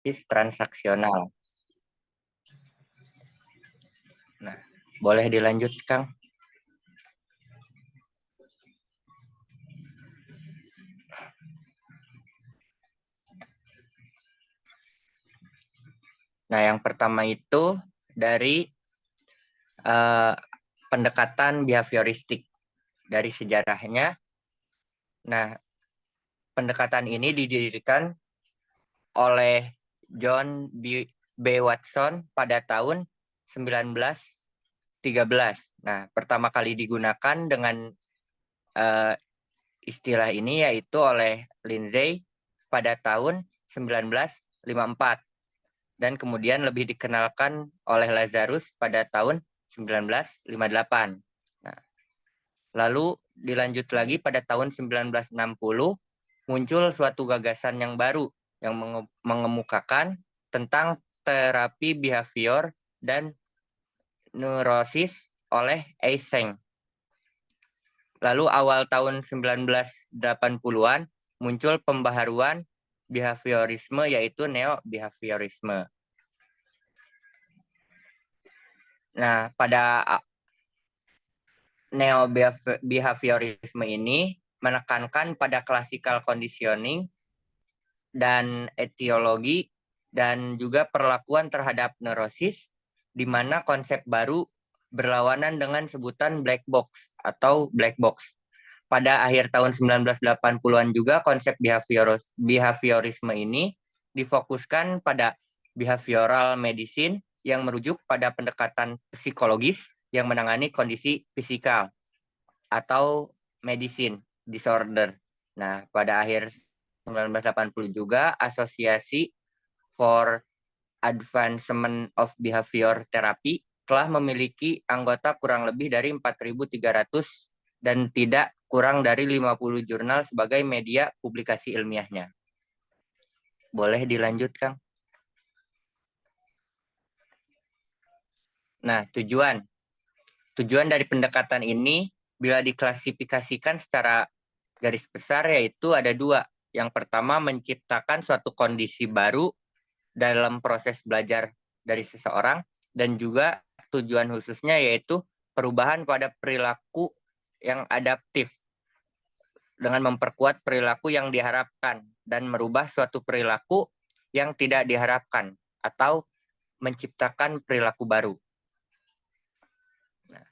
transaksional. Nah, boleh dilanjut, Kang? Nah, yang pertama itu dari pendekatan behavioristik dari sejarahnya. Nah, pendekatan ini didirikan oleh John B. Watson pada tahun 1913. Nah, pertama kali digunakan dengan istilah ini yaitu oleh Lindsay pada tahun 1954 dan kemudian lebih dikenalkan oleh Lazarus pada tahun 1958. Nah, lalu dilanjut lagi pada tahun 1960 muncul suatu gagasan yang baru yang mengemukakan tentang terapi behavior dan neurosis oleh Eysenck. Lalu awal tahun 1980-an muncul pembaharuan behaviorisme yaitu neo-behaviorisme. Nah, pada neo-behaviorisme ini menekankan pada classical conditioning dan etiologi dan juga perlakuan terhadap neurosis, di mana konsep baru berlawanan dengan sebutan black box atau black box. Pada akhir tahun 1980-an juga konsep behaviorisme ini difokuskan pada behavioral medicine yang merujuk pada pendekatan psikologis yang menangani kondisi fisikal atau medicine disorder. Nah, pada akhir 1980 juga Asosiasi for Advancement of Behavior Therapy telah memiliki anggota kurang lebih dari 4.300 dan tidak kurang dari 50 jurnal sebagai media publikasi ilmiahnya. Boleh dilanjut, Kang? Nah, tujuan dari pendekatan ini bila diklasifikasikan secara garis besar yaitu ada dua. Yang pertama, menciptakan suatu kondisi baru dalam proses belajar dari seseorang, dan juga tujuan khususnya yaitu perubahan pada perilaku yang adaptif dengan memperkuat perilaku yang diharapkan dan merubah suatu perilaku yang tidak diharapkan atau menciptakan perilaku baru. Nah,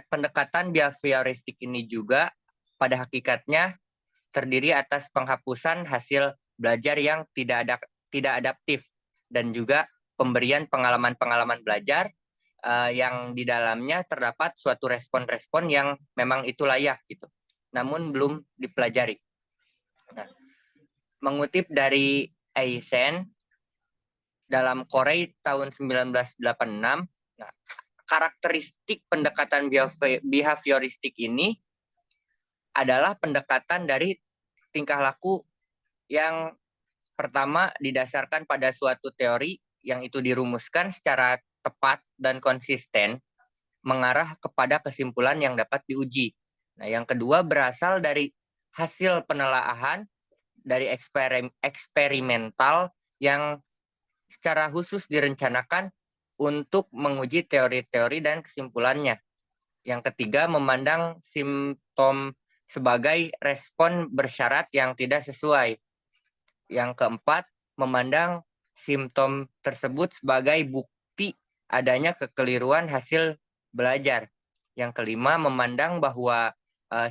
pendekatan behavioristik ini juga pada hakikatnya terdiri atas penghapusan hasil belajar yang tidak adaptif dan juga pemberian pengalaman-pengalaman belajar yang di dalamnya terdapat suatu respon-respon yang memang itu layak gitu, namun belum dipelajari. Nah, mengutip dari Eysenck dalam Korei tahun 1986, nah, karakteristik pendekatan behavioristik ini adalah pendekatan dari tingkah laku yang pertama didasarkan pada suatu teori yang itu dirumuskan secara tepat dan konsisten mengarah kepada kesimpulan yang dapat diuji. Nah, yang kedua berasal dari hasil penelaahan dari eksperimental yang secara khusus direncanakan untuk menguji teori-teori dan kesimpulannya. Yang ketiga, memandang simptom sebagai respon bersyarat yang tidak sesuai. Yang keempat, memandang simptom tersebut sebagai bukti adanya kekeliruan hasil belajar. Yang kelima, memandang bahwa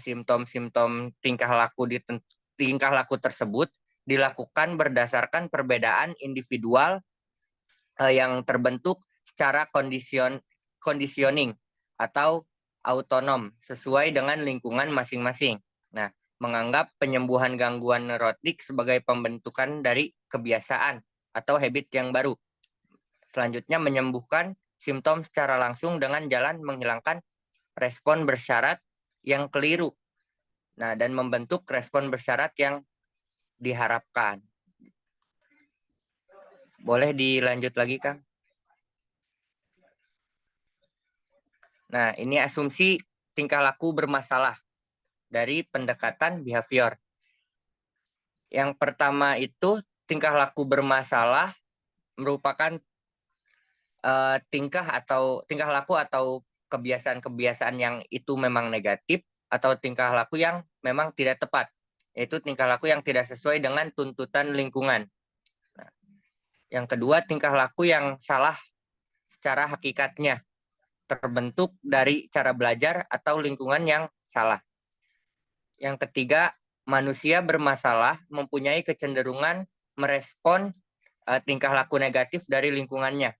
simptom-simptom tingkah laku tersebut dilakukan berdasarkan perbedaan individual yang terbentuk secara conditioning atau autonom sesuai dengan lingkungan masing-masing. Nah, menganggap penyembuhan gangguan neurotik sebagai pembentukan dari kebiasaan atau habit yang baru. Selanjutnya, menyembuhkan simptom secara langsung dengan jalan menghilangkan respon bersyarat yang keliru. Nah, dan membentuk respon bersyarat yang diharapkan. Boleh dilanjut lagi, Kang? Nah, ini asumsi tingkah laku bermasalah dari pendekatan behavior. Yang pertama itu tingkah laku bermasalah merupakan tingkah laku atau kebiasaan-kebiasaan yang itu memang negatif atau tingkah laku yang memang tidak tepat, yaitu tingkah laku yang tidak sesuai dengan tuntutan lingkungan. Nah, yang kedua, tingkah laku yang salah secara hakikatnya, terbentuk dari cara belajar atau lingkungan yang salah. Yang ketiga, manusia bermasalah mempunyai kecenderungan merespon tingkah laku negatif dari lingkungannya.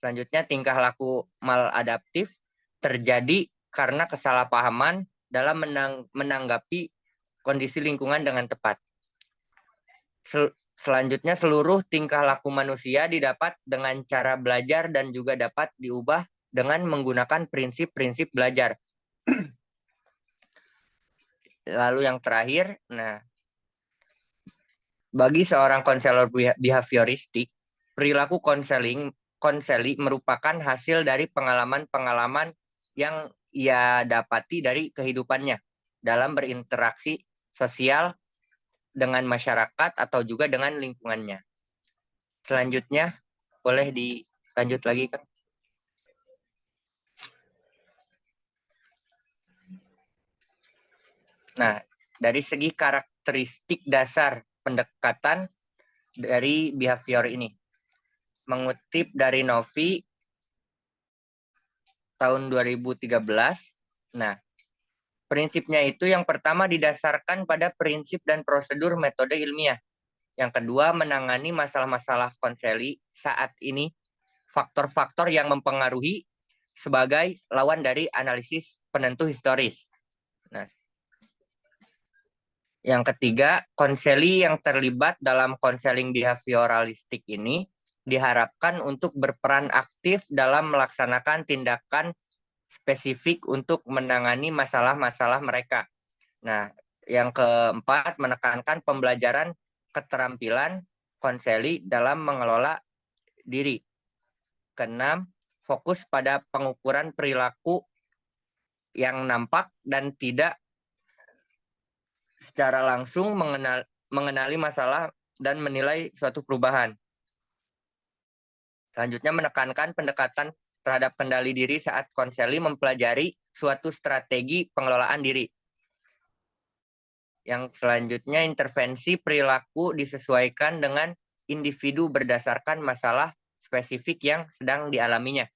Selanjutnya, tingkah laku maladaptif terjadi karena kesalahpahaman dalam menanggapi kondisi lingkungan dengan tepat. Selanjutnya, seluruh tingkah laku manusia didapat dengan cara belajar dan juga dapat diubah dengan menggunakan prinsip-prinsip belajar. Lalu yang terakhir, bagi seorang konselor behavioristik, perilaku konseli merupakan hasil dari pengalaman-pengalaman yang ia dapati dari kehidupannya dalam berinteraksi sosial dengan masyarakat atau juga dengan lingkungannya. Selanjutnya, boleh dilanjut lagi, Kang? Nah, dari segi karakteristik dasar pendekatan dari behavior ini, mengutip dari Novi tahun 2013, prinsipnya itu yang pertama didasarkan pada prinsip dan prosedur metode ilmiah. Yang kedua, menangani masalah-masalah konseli saat ini, faktor-faktor yang mempengaruhi sebagai lawan dari analisis penentu historis. Nah, yang ketiga, konseli yang terlibat dalam konseling behavioralistik ini diharapkan untuk berperan aktif dalam melaksanakan tindakan spesifik untuk menangani masalah-masalah mereka. Nah, yang keempat, menekankan pembelajaran keterampilan konseli dalam mengelola diri. Keenam, fokus pada pengukuran perilaku yang nampak dan tidak secara langsung mengenali masalah dan menilai suatu perubahan. Selanjutnya, menekankan pendekatan terhadap kendali diri saat konseli mempelajari suatu strategi pengelolaan diri. Yang selanjutnya, intervensi perilaku disesuaikan dengan individu berdasarkan masalah spesifik yang sedang dialaminya.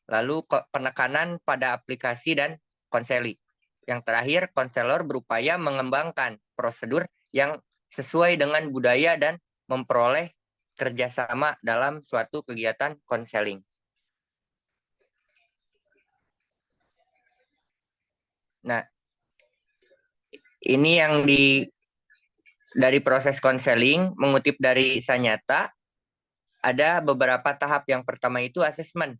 Lalu penekanan pada aplikasi dan konseli. Yang terakhir, konselor berupaya mengembangkan prosedur yang sesuai dengan budaya dan memperoleh kerjasama dalam suatu kegiatan konseling. Nah, ini yang dari proses konseling, mengutip dari Sanyata, ada beberapa tahap. Yang pertama itu assessment,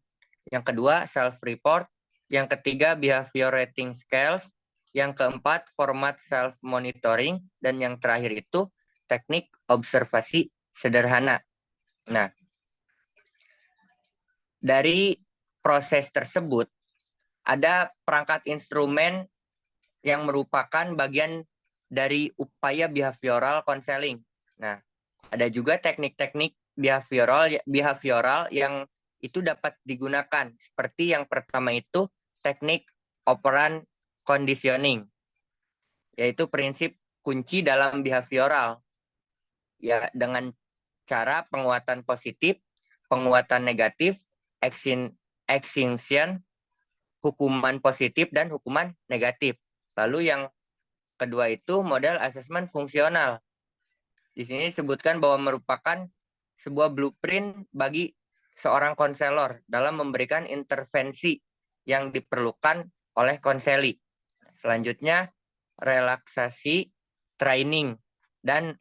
yang kedua self-report, yang ketiga behavior rating scales, yang keempat format self-monitoring, dan yang terakhir itu teknik observasi sederhana. Nah, dari proses tersebut, ada perangkat instrumen yang merupakan bagian dari upaya behavioral counseling. Nah, ada juga teknik-teknik behavioral yang itu dapat digunakan. Seperti yang pertama itu teknik operant conditioning, yaitu prinsip kunci dalam behavioral. Ya, dengan cara penguatan positif, penguatan negatif, extinction, hukuman positif dan hukuman negatif. Lalu yang kedua itu model asesmen fungsional. Di sini disebutkan bahwa merupakan sebuah blueprint bagi seorang konselor dalam memberikan intervensi yang diperlukan oleh konseli. Selanjutnya, relaksasi training dan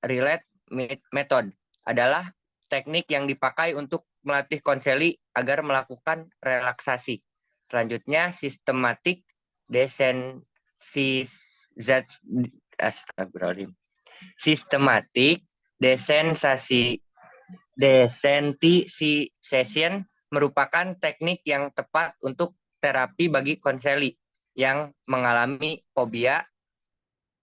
relate method adalah teknik yang dipakai untuk melatih konseli agar melakukan relaksasi. Selanjutnya, sistematik desensitization merupakan teknik yang tepat untuk terapi bagi konseli yang mengalami fobia,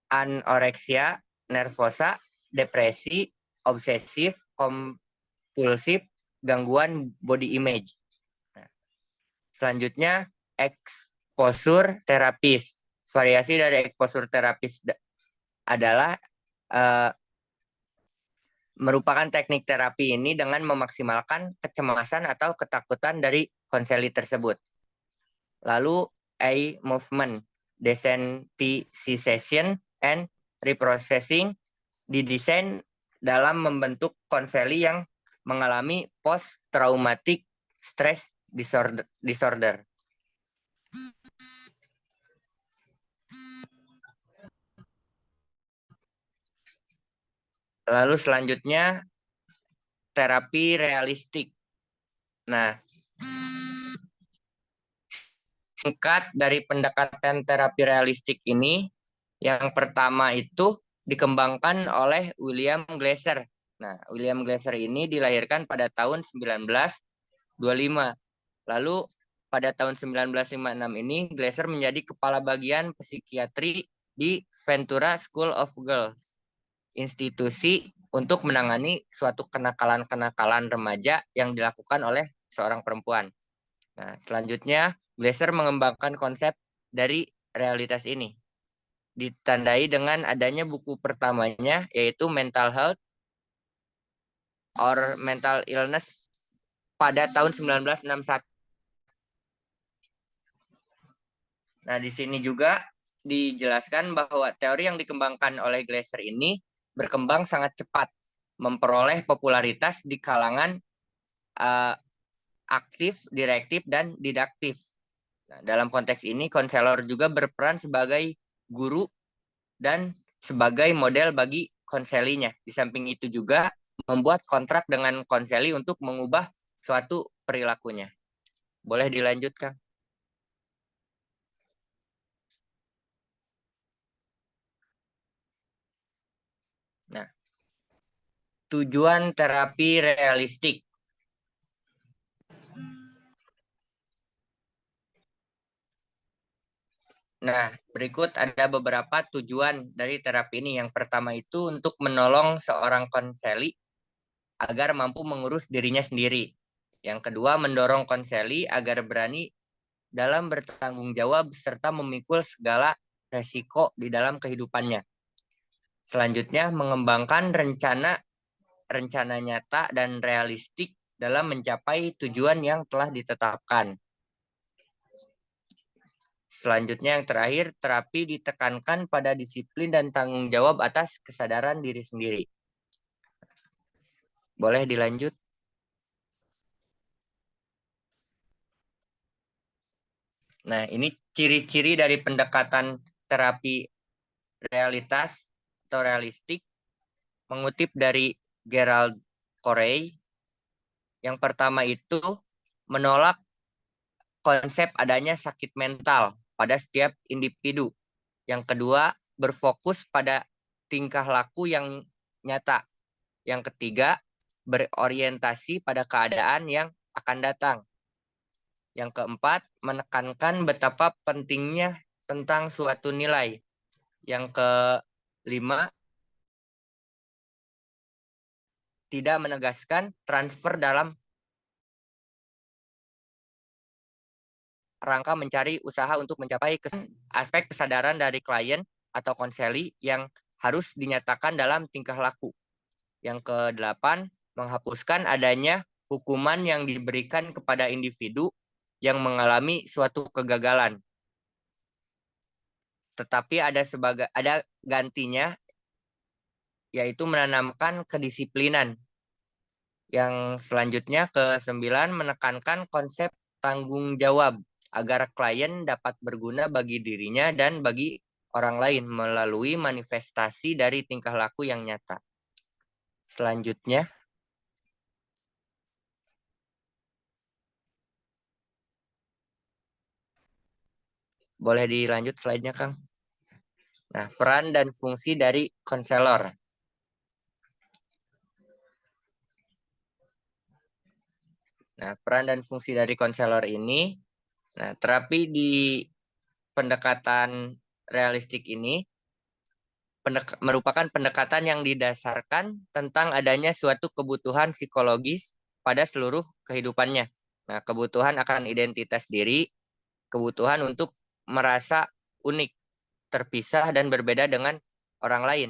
anoreksia nervosa, depresi, obsesif, kompulsif, gangguan body image. Nah, selanjutnya, exposure terapis. Variasi dari exposure terapis adalah merupakan teknik terapi ini dengan memaksimalkan kecemasan atau ketakutan dari konseli tersebut. Lalu A movement desensitization and reprocessing didesain dalam membentuk konseli yang mengalami post traumatic stress disorder. Lalu selanjutnya terapi realistik. Nah, singkat dari pendekatan terapi realistik ini, yang pertama itu dikembangkan oleh William Glasser. Nah, William Glasser ini dilahirkan pada tahun 1925. Lalu pada tahun 1956 ini Glasser menjadi kepala bagian psikiatri di Ventura School of Girls, institusi untuk menangani suatu kenakalan-kenakalan remaja yang dilakukan oleh seorang perempuan. Nah, selanjutnya Glasser mengembangkan konsep dari realitas ini. Ditandai dengan adanya buku pertamanya, yaitu Mental Health or Mental Illness pada tahun 1961. Nah, di sini juga dijelaskan bahwa teori yang dikembangkan oleh Glasser ini berkembang sangat cepat, memperoleh popularitas di kalangan aktif, direktif, dan didaktif. Nah, dalam konteks ini, konselor juga berperan sebagai guru dan sebagai model bagi konselinya. Di samping itu juga membuat kontrak dengan konseli untuk mengubah suatu perilakunya. Boleh dilanjutkan? Nah, tujuan terapi realistik. Nah, berikut ada beberapa tujuan dari terapi ini. Yang pertama itu untuk menolong seorang konseli agar mampu mengurus dirinya sendiri. Yang kedua, mendorong konseli agar berani dalam bertanggung jawab serta memikul segala resiko di dalam kehidupannya. Selanjutnya, mengembangkan rencana nyata dan realistik dalam mencapai tujuan yang telah ditetapkan. Selanjutnya yang terakhir, terapi ditekankan pada disiplin dan tanggung jawab atas kesadaran diri sendiri. Boleh dilanjut? Nah, ini ciri-ciri dari pendekatan terapi realitas atau realistik, mengutip dari Gerald Corey. Yang pertama itu menolak konsep adanya sakit mental pada setiap individu. Yang kedua, berfokus pada tingkah laku yang nyata. Yang ketiga, berorientasi pada keadaan yang akan datang. Yang keempat, menekankan betapa pentingnya tentang suatu nilai. Yang kelima, tidak menegaskan transfer dalam rangka mencari usaha untuk mencapai aspek kesadaran dari klien atau konseli yang harus dinyatakan dalam tingkah laku. Yang kedelapan, menghapuskan adanya hukuman yang diberikan kepada individu yang mengalami suatu kegagalan. Tetapi ada gantinya, yaitu menanamkan kedisiplinan. Yang selanjutnya ke-9, menekankan konsep tanggung jawab agar klien dapat berguna bagi dirinya dan bagi orang lain melalui manifestasi dari tingkah laku yang nyata. Selanjutnya, boleh dilanjut slide-nya, Kang. Nah, peran dan fungsi dari konselor. Nah, peran dan fungsi dari konselor ini, nah, terapi di pendekatan realistik ini merupakan pendekatan yang didasarkan tentang adanya suatu kebutuhan psikologis pada seluruh kehidupannya. Nah, kebutuhan akan identitas diri, kebutuhan untuk merasa unik, terpisah, dan berbeda dengan orang lain.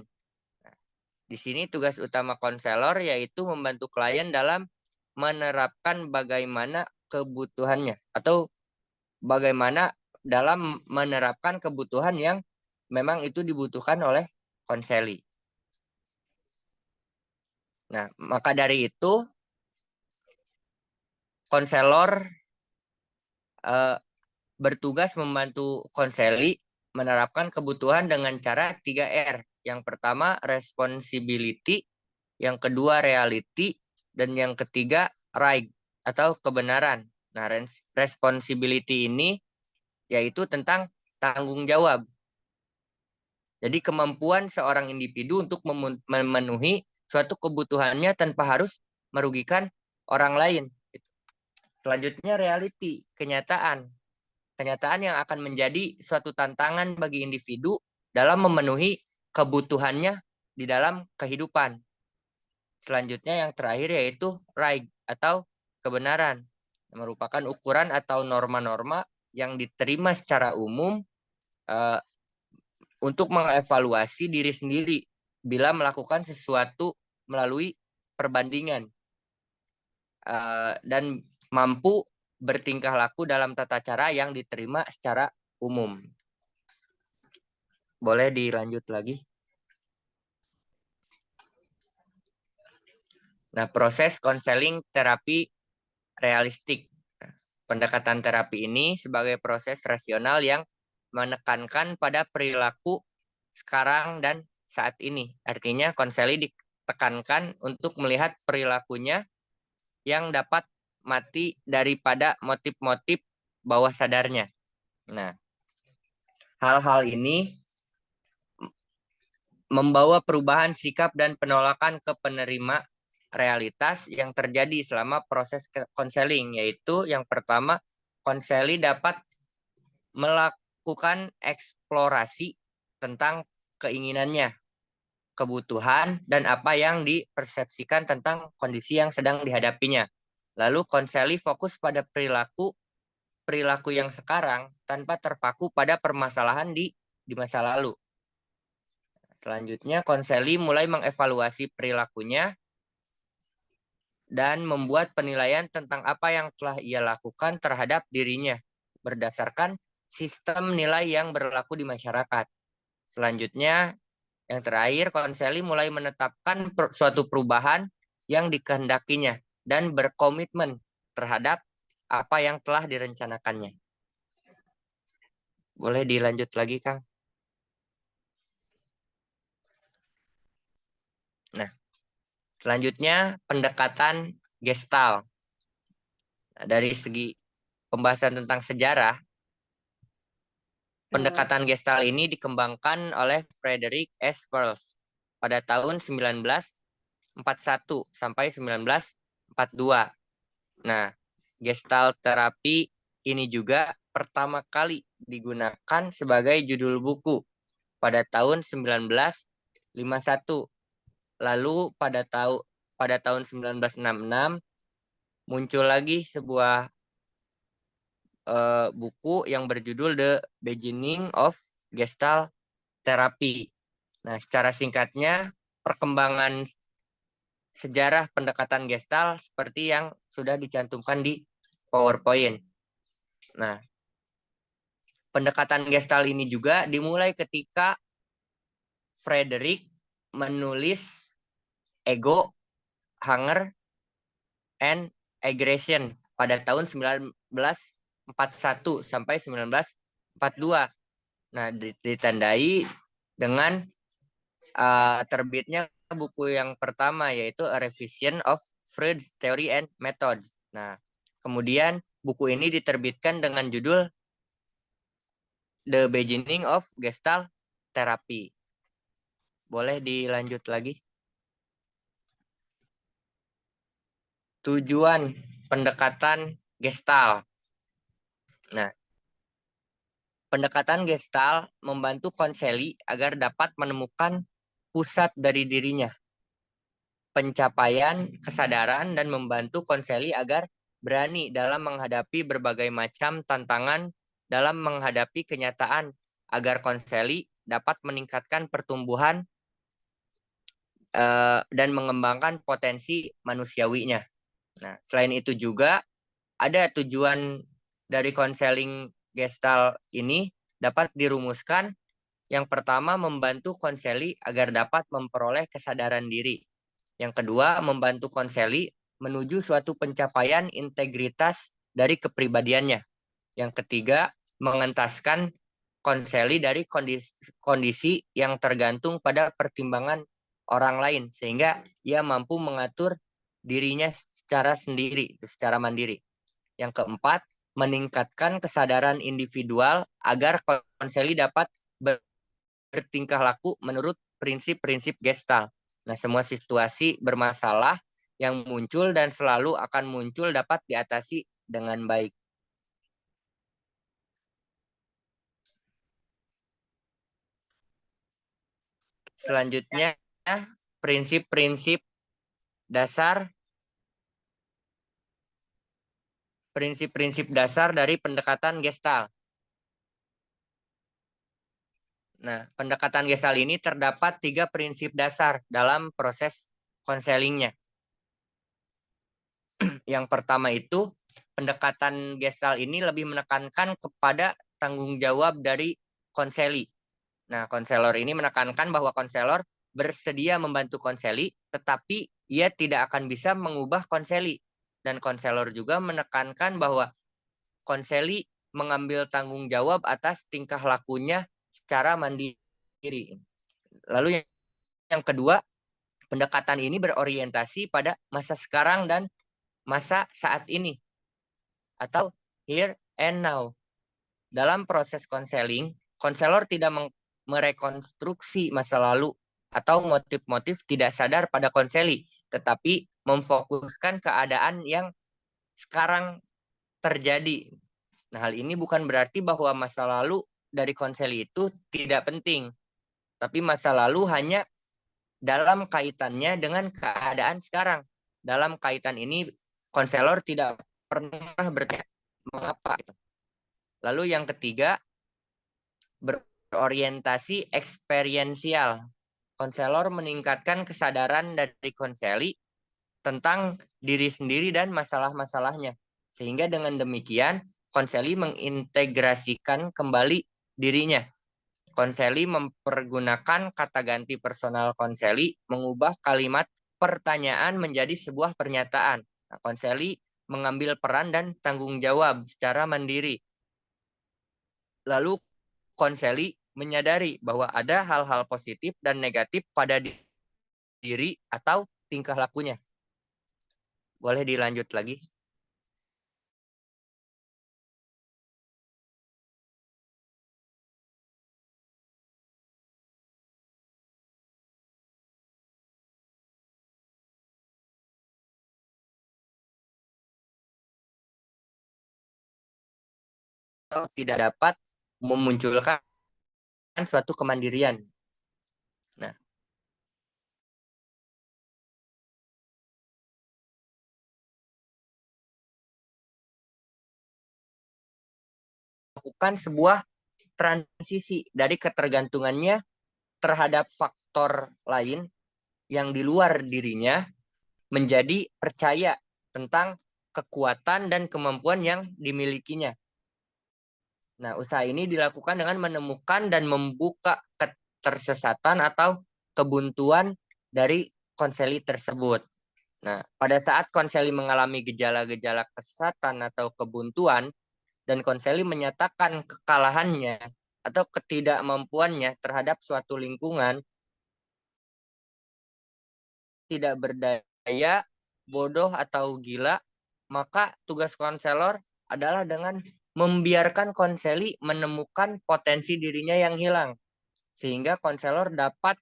Nah, di sini tugas utama konselor yaitu membantu klien dalam menerapkan bagaimana kebutuhannya atau bagaimana dalam menerapkan kebutuhan yang memang itu dibutuhkan oleh konseli. Nah, maka dari itu konselor bertugas membantu konseli menerapkan kebutuhan dengan cara 3R. Yang pertama responsibility, yang kedua reality, dan yang ketiga right atau kebenaran. Nah, responsibility ini yaitu tentang tanggung jawab. Jadi kemampuan seorang individu untuk memenuhi suatu kebutuhannya tanpa harus merugikan orang lain. Selanjutnya reality, kenyataan. Kenyataan yang akan menjadi suatu tantangan bagi individu dalam memenuhi kebutuhannya di dalam kehidupan. Selanjutnya yang terakhir yaitu right atau kebenaran. Merupakan ukuran atau norma-norma yang diterima secara umum untuk mengevaluasi diri sendiri bila melakukan sesuatu melalui perbandingan dan mampu bertingkah laku dalam tata cara yang diterima secara umum. Boleh dilanjut lagi? Nah, proses konseling terapi realistik. Pendekatan terapi ini sebagai proses rasional yang menekankan pada perilaku sekarang dan saat ini. Artinya konseling ditekankan untuk melihat perilakunya yang dapat mati daripada motif-motif bawah sadarnya. Nah, hal-hal ini membawa perubahan sikap dan penolakan ke penerima realitas yang terjadi selama proses konseling, yaitu yang pertama, konseli dapat melakukan eksplorasi tentang keinginannya, kebutuhan, dan apa yang dipersepsikan tentang kondisi yang sedang dihadapinya. Lalu konseli fokus pada perilaku yang sekarang tanpa terpaku pada permasalahan di masa lalu. Selanjutnya, konseli mulai mengevaluasi perilakunya dan membuat penilaian tentang apa yang telah ia lakukan terhadap dirinya berdasarkan sistem nilai yang berlaku di masyarakat. Selanjutnya, yang terakhir, konseli mulai menetapkan suatu perubahan yang dikehendakinya dan berkomitmen terhadap apa yang telah direncanakannya. Boleh dilanjut lagi, Kang? Nah, selanjutnya pendekatan Gestalt. Nah, dari segi pembahasan tentang sejarah, pendekatan Gestalt ini dikembangkan oleh Frederick S. Perls pada tahun 1941 sampai 1942. Nah, Gestalt terapi ini juga pertama kali digunakan sebagai judul buku pada tahun 1951. Lalu pada tahun 1966 muncul lagi sebuah buku yang berjudul The Beginning of Gestalt Therapy. Nah, secara singkatnya perkembangan sejarah pendekatan Gestalt seperti yang sudah dicantumkan di PowerPoint. Nah, pendekatan Gestalt ini juga dimulai ketika Frederick menulis Ego, Hunger, and Aggression pada tahun 1941 sampai 1942. Nah, ditandai dengan terbitnya buku yang pertama yaitu A Revision of Freud's Theory and Methods. Nah, kemudian buku ini diterbitkan dengan judul The Beginning of Gestalt Therapy. Boleh dilanjut lagi? Tujuan pendekatan Gestalt. Nah, pendekatan Gestalt membantu konseli agar dapat menemukan pusat dari dirinya, pencapaian kesadaran, dan membantu konseli agar berani dalam menghadapi berbagai macam tantangan dalam menghadapi kenyataan, agar konseli dapat meningkatkan pertumbuhan dan mengembangkan potensi manusiawinya. Nah, selain itu juga ada tujuan dari konseling Gestalt ini dapat dirumuskan. Yang pertama, membantu konseli agar dapat memperoleh kesadaran diri. Yang kedua, membantu konseli menuju suatu pencapaian integritas dari kepribadiannya. Yang ketiga, mengentaskan konseli dari kondisi yang tergantung pada pertimbangan orang lain, sehingga ia mampu mengatur dirinya secara sendiri, secara mandiri. Yang keempat, meningkatkan kesadaran individual agar konseli dapat bertingkah laku menurut prinsip-prinsip Gestalt. Nah, semua situasi bermasalah yang muncul dan selalu akan muncul dapat diatasi dengan baik. Selanjutnya, prinsip-prinsip dasar dari pendekatan Gestalt. Nah, pendekatan Gestalt ini terdapat 3 prinsip dasar dalam proses konselingnya. Yang pertama itu, pendekatan Gestalt ini lebih menekankan kepada tanggung jawab dari konseli. Nah, konselor ini menekankan bahwa konselor bersedia membantu konseli, tetapi ia tidak akan bisa mengubah konseli. Dan konselor juga menekankan bahwa konseli mengambil tanggung jawab atas tingkah lakunya secara mandiri. Lalu yang kedua, pendekatan ini berorientasi pada masa sekarang dan masa saat ini, atau here and now. Dalam proses konseling, konselor tidak merekonstruksi masa lalu atau motif-motif tidak sadar pada konseli, tetapi memfokuskan keadaan yang sekarang terjadi. Nah, hal ini bukan berarti bahwa masa lalu dari konseli itu tidak penting, tapi masa lalu hanya dalam kaitannya dengan keadaan sekarang. Dalam kaitan ini, konselor tidak pernah bertanya mengapa. Lalu yang ketiga, berorientasi eksperiensial. Konselor meningkatkan kesadaran dari konseli tentang diri sendiri dan masalah-masalahnya. Sehingga dengan demikian, konseli mengintegrasikan kembali dirinya. Konseli mempergunakan kata ganti personal konseli, mengubah kalimat pertanyaan menjadi sebuah pernyataan. Nah, konseli mengambil peran dan tanggung jawab secara mandiri. Lalu konseli menyadari bahwa ada hal-hal positif dan negatif pada diri atau tingkah lakunya. Boleh dilanjut lagi? Atau tidak dapat memunculkan suatu kemandirian. Nah, lakukan sebuah transisi dari ketergantungannya terhadap faktor lain yang di luar dirinya menjadi percaya tentang kekuatan dan kemampuan yang dimilikinya. Nah, usaha ini dilakukan dengan menemukan dan membuka ketersesatan atau kebuntuan dari konseli tersebut. Nah, pada saat konseli mengalami gejala-gejala kesesatan atau kebuntuan, dan konseli menyatakan kekalahannya atau ketidakmampuannya terhadap suatu lingkungan, tidak berdaya, bodoh, atau gila, maka tugas konselor adalah dengan membiarkan konseli menemukan potensi dirinya yang hilang, sehingga konselor dapat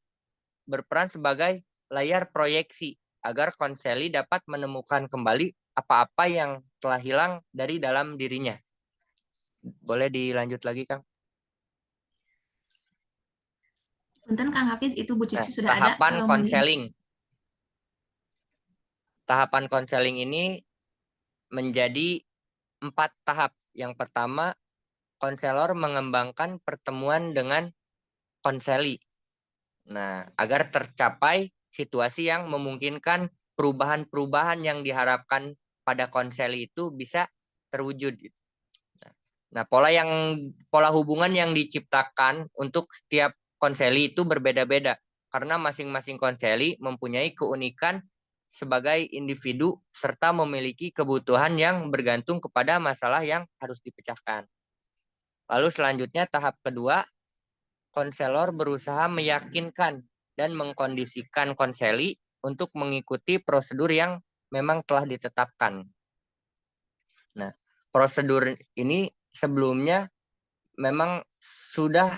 berperan sebagai layar proyeksi agar konseli dapat menemukan kembali apa-apa yang telah hilang dari dalam dirinya. Boleh dilanjut lagi, Kang? Punten Kang Hafiz, itu Bu Cici sudah ada. Tahapan Kalau konseling. Tahapan konseling ini menjadi 4 tahap. Yang pertama, konselor mengembangkan pertemuan dengan konseli. Nah, agar tercapai situasi yang memungkinkan perubahan-perubahan yang diharapkan pada konseli itu bisa terwujud. Nah, pola hubungan yang diciptakan untuk setiap konseli itu berbeda-beda karena masing-masing konseli mempunyai keunikan sebagai individu serta memiliki kebutuhan yang bergantung kepada masalah yang harus dipecahkan. Lalu selanjutnya tahap kedua, konselor berusaha meyakinkan dan mengkondisikan konseli untuk mengikuti prosedur yang memang telah ditetapkan. Nah, prosedur ini sebelumnya memang sudah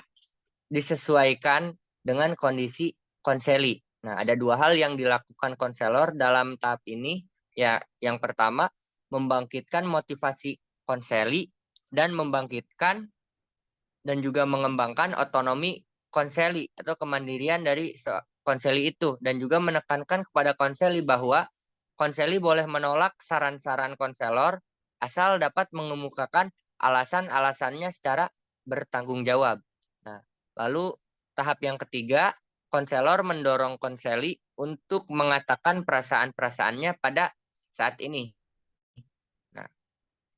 disesuaikan dengan kondisi konseli. Nah, ada 2 hal yang dilakukan konselor dalam tahap ini. Ya, yang pertama, membangkitkan motivasi konseli dan membangkitkan dan juga mengembangkan otonomi konseli atau kemandirian dari konseli itu dan juga menekankan kepada konseli bahwa konseli boleh menolak saran-saran konselor asal dapat mengemukakan alasan-alasannya secara bertanggung jawab. Nah, lalu tahap yang ketiga, konselor mendorong konseli untuk mengatakan perasaan-perasaannya pada saat ini. Nah,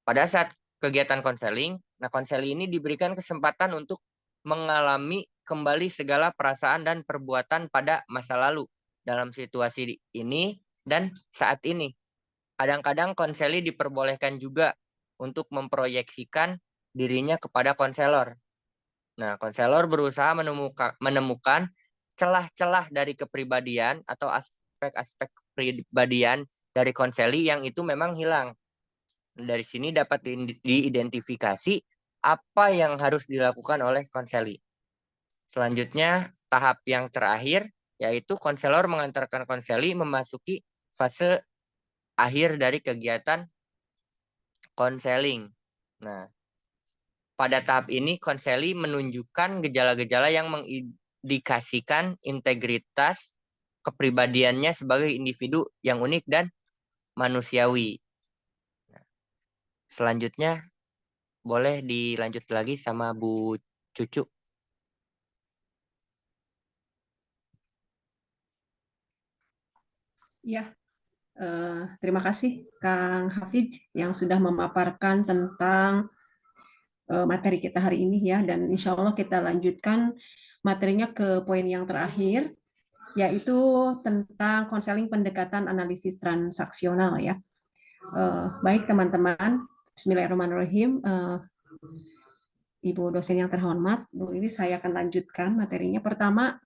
pada saat kegiatan konseling, konseli ini diberikan kesempatan untuk mengalami kembali segala perasaan dan perbuatan pada masa lalu dalam situasi ini dan saat ini. Kadang-kadang konseli diperbolehkan juga untuk memproyeksikan dirinya kepada konselor. Nah, konselor berusaha menemukan celah-celah dari kepribadian atau aspek-aspek kepribadian dari konseli yang itu memang hilang. Dari sini dapat diidentifikasi apa yang harus dilakukan oleh konseli. Selanjutnya, tahap yang terakhir, yaitu konselor mengantarkan konseli memasuki fase akhir dari kegiatan konseling. Nah, pada tahap ini konseli menunjukkan gejala-gejala yang mengindikasikan integritas kepribadiannya sebagai individu yang unik dan manusiawi. Selanjutnya, boleh dilanjut lagi sama Bu Cucu. Ya, terima kasih Kang Hafiz yang sudah memaparkan tentang materi kita hari ini ya, dan insya Allah kita lanjutkan materinya ke poin yang terakhir, yaitu tentang konseling pendekatan analisis transaksional ya. Baik teman-teman, Bismillahirrahmanirrahim. Ibu dosen yang terhormat, Bu ini saya akan lanjutkan materinya. Pertama,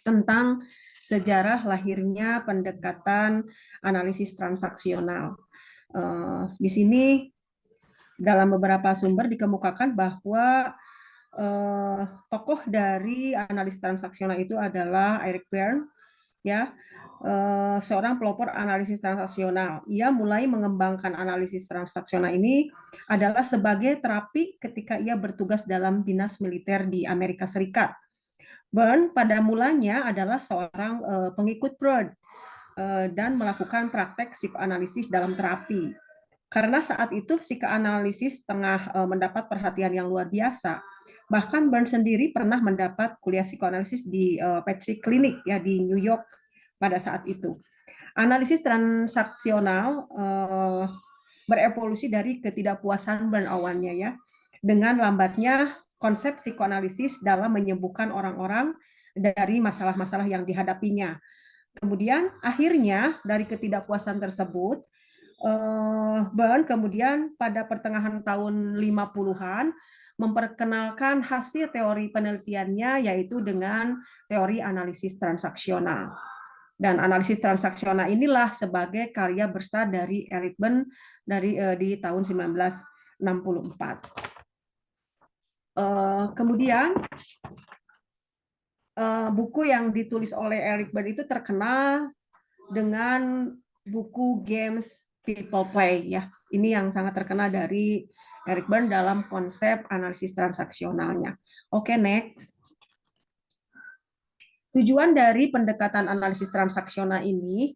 tentang sejarah lahirnya pendekatan analisis transaksional. Di sini dalam beberapa sumber dikemukakan bahwa tokoh dari analisis transaksional itu adalah Eric Berne, ya, seorang pelopor analisis transaksional. Ia mulai mengembangkan analisis transaksional ini adalah sebagai terapi ketika ia bertugas dalam dinas militer di Amerika Serikat. Berne pada mulanya adalah seorang pengikut Freud dan melakukan praktek psikoanalisis dalam terapi. Karena saat itu psikoanalisis tengah mendapat perhatian yang luar biasa. Bahkan Berne sendiri pernah mendapat kuliah psikoanalisis di Patrick Clinic ya di New York pada saat itu. Analisis transaksional berevolusi dari ketidakpuasan Berne awalnya ya, dengan lambatnya konsep psikoanalisis dalam menyembuhkan orang-orang dari masalah-masalah yang dihadapinya. Kemudian akhirnya dari ketidakpuasan tersebut, Berne kemudian pada pertengahan tahun 50-an memperkenalkan hasil teori penelitiannya yaitu dengan teori analisis transaksional. Dan analisis transaksional inilah sebagai karya besar dari Eric Berne di tahun 1964. Kemudian buku yang ditulis oleh Eric Berne itu terkenal dengan buku Games People Play ya. Ini yang sangat terkenal dari Eric Berne dalam konsep analisis transaksionalnya. Oke, next. Tujuan dari pendekatan analisis transaksional ini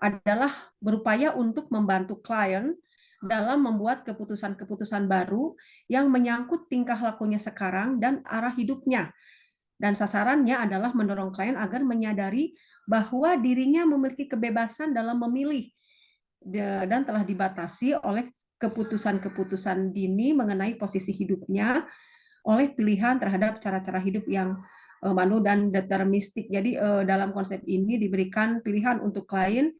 adalah berupaya untuk membantu klien dalam membuat keputusan-keputusan baru yang menyangkut tingkah lakunya sekarang dan arah hidupnya. Dan sasarannya adalah mendorong klien agar menyadari bahwa dirinya memiliki kebebasan dalam memilih dan telah dibatasi oleh keputusan-keputusan dini mengenai posisi hidupnya oleh pilihan terhadap cara-cara hidup yang manual dan deterministik. Jadi dalam konsep ini diberikan pilihan untuk klien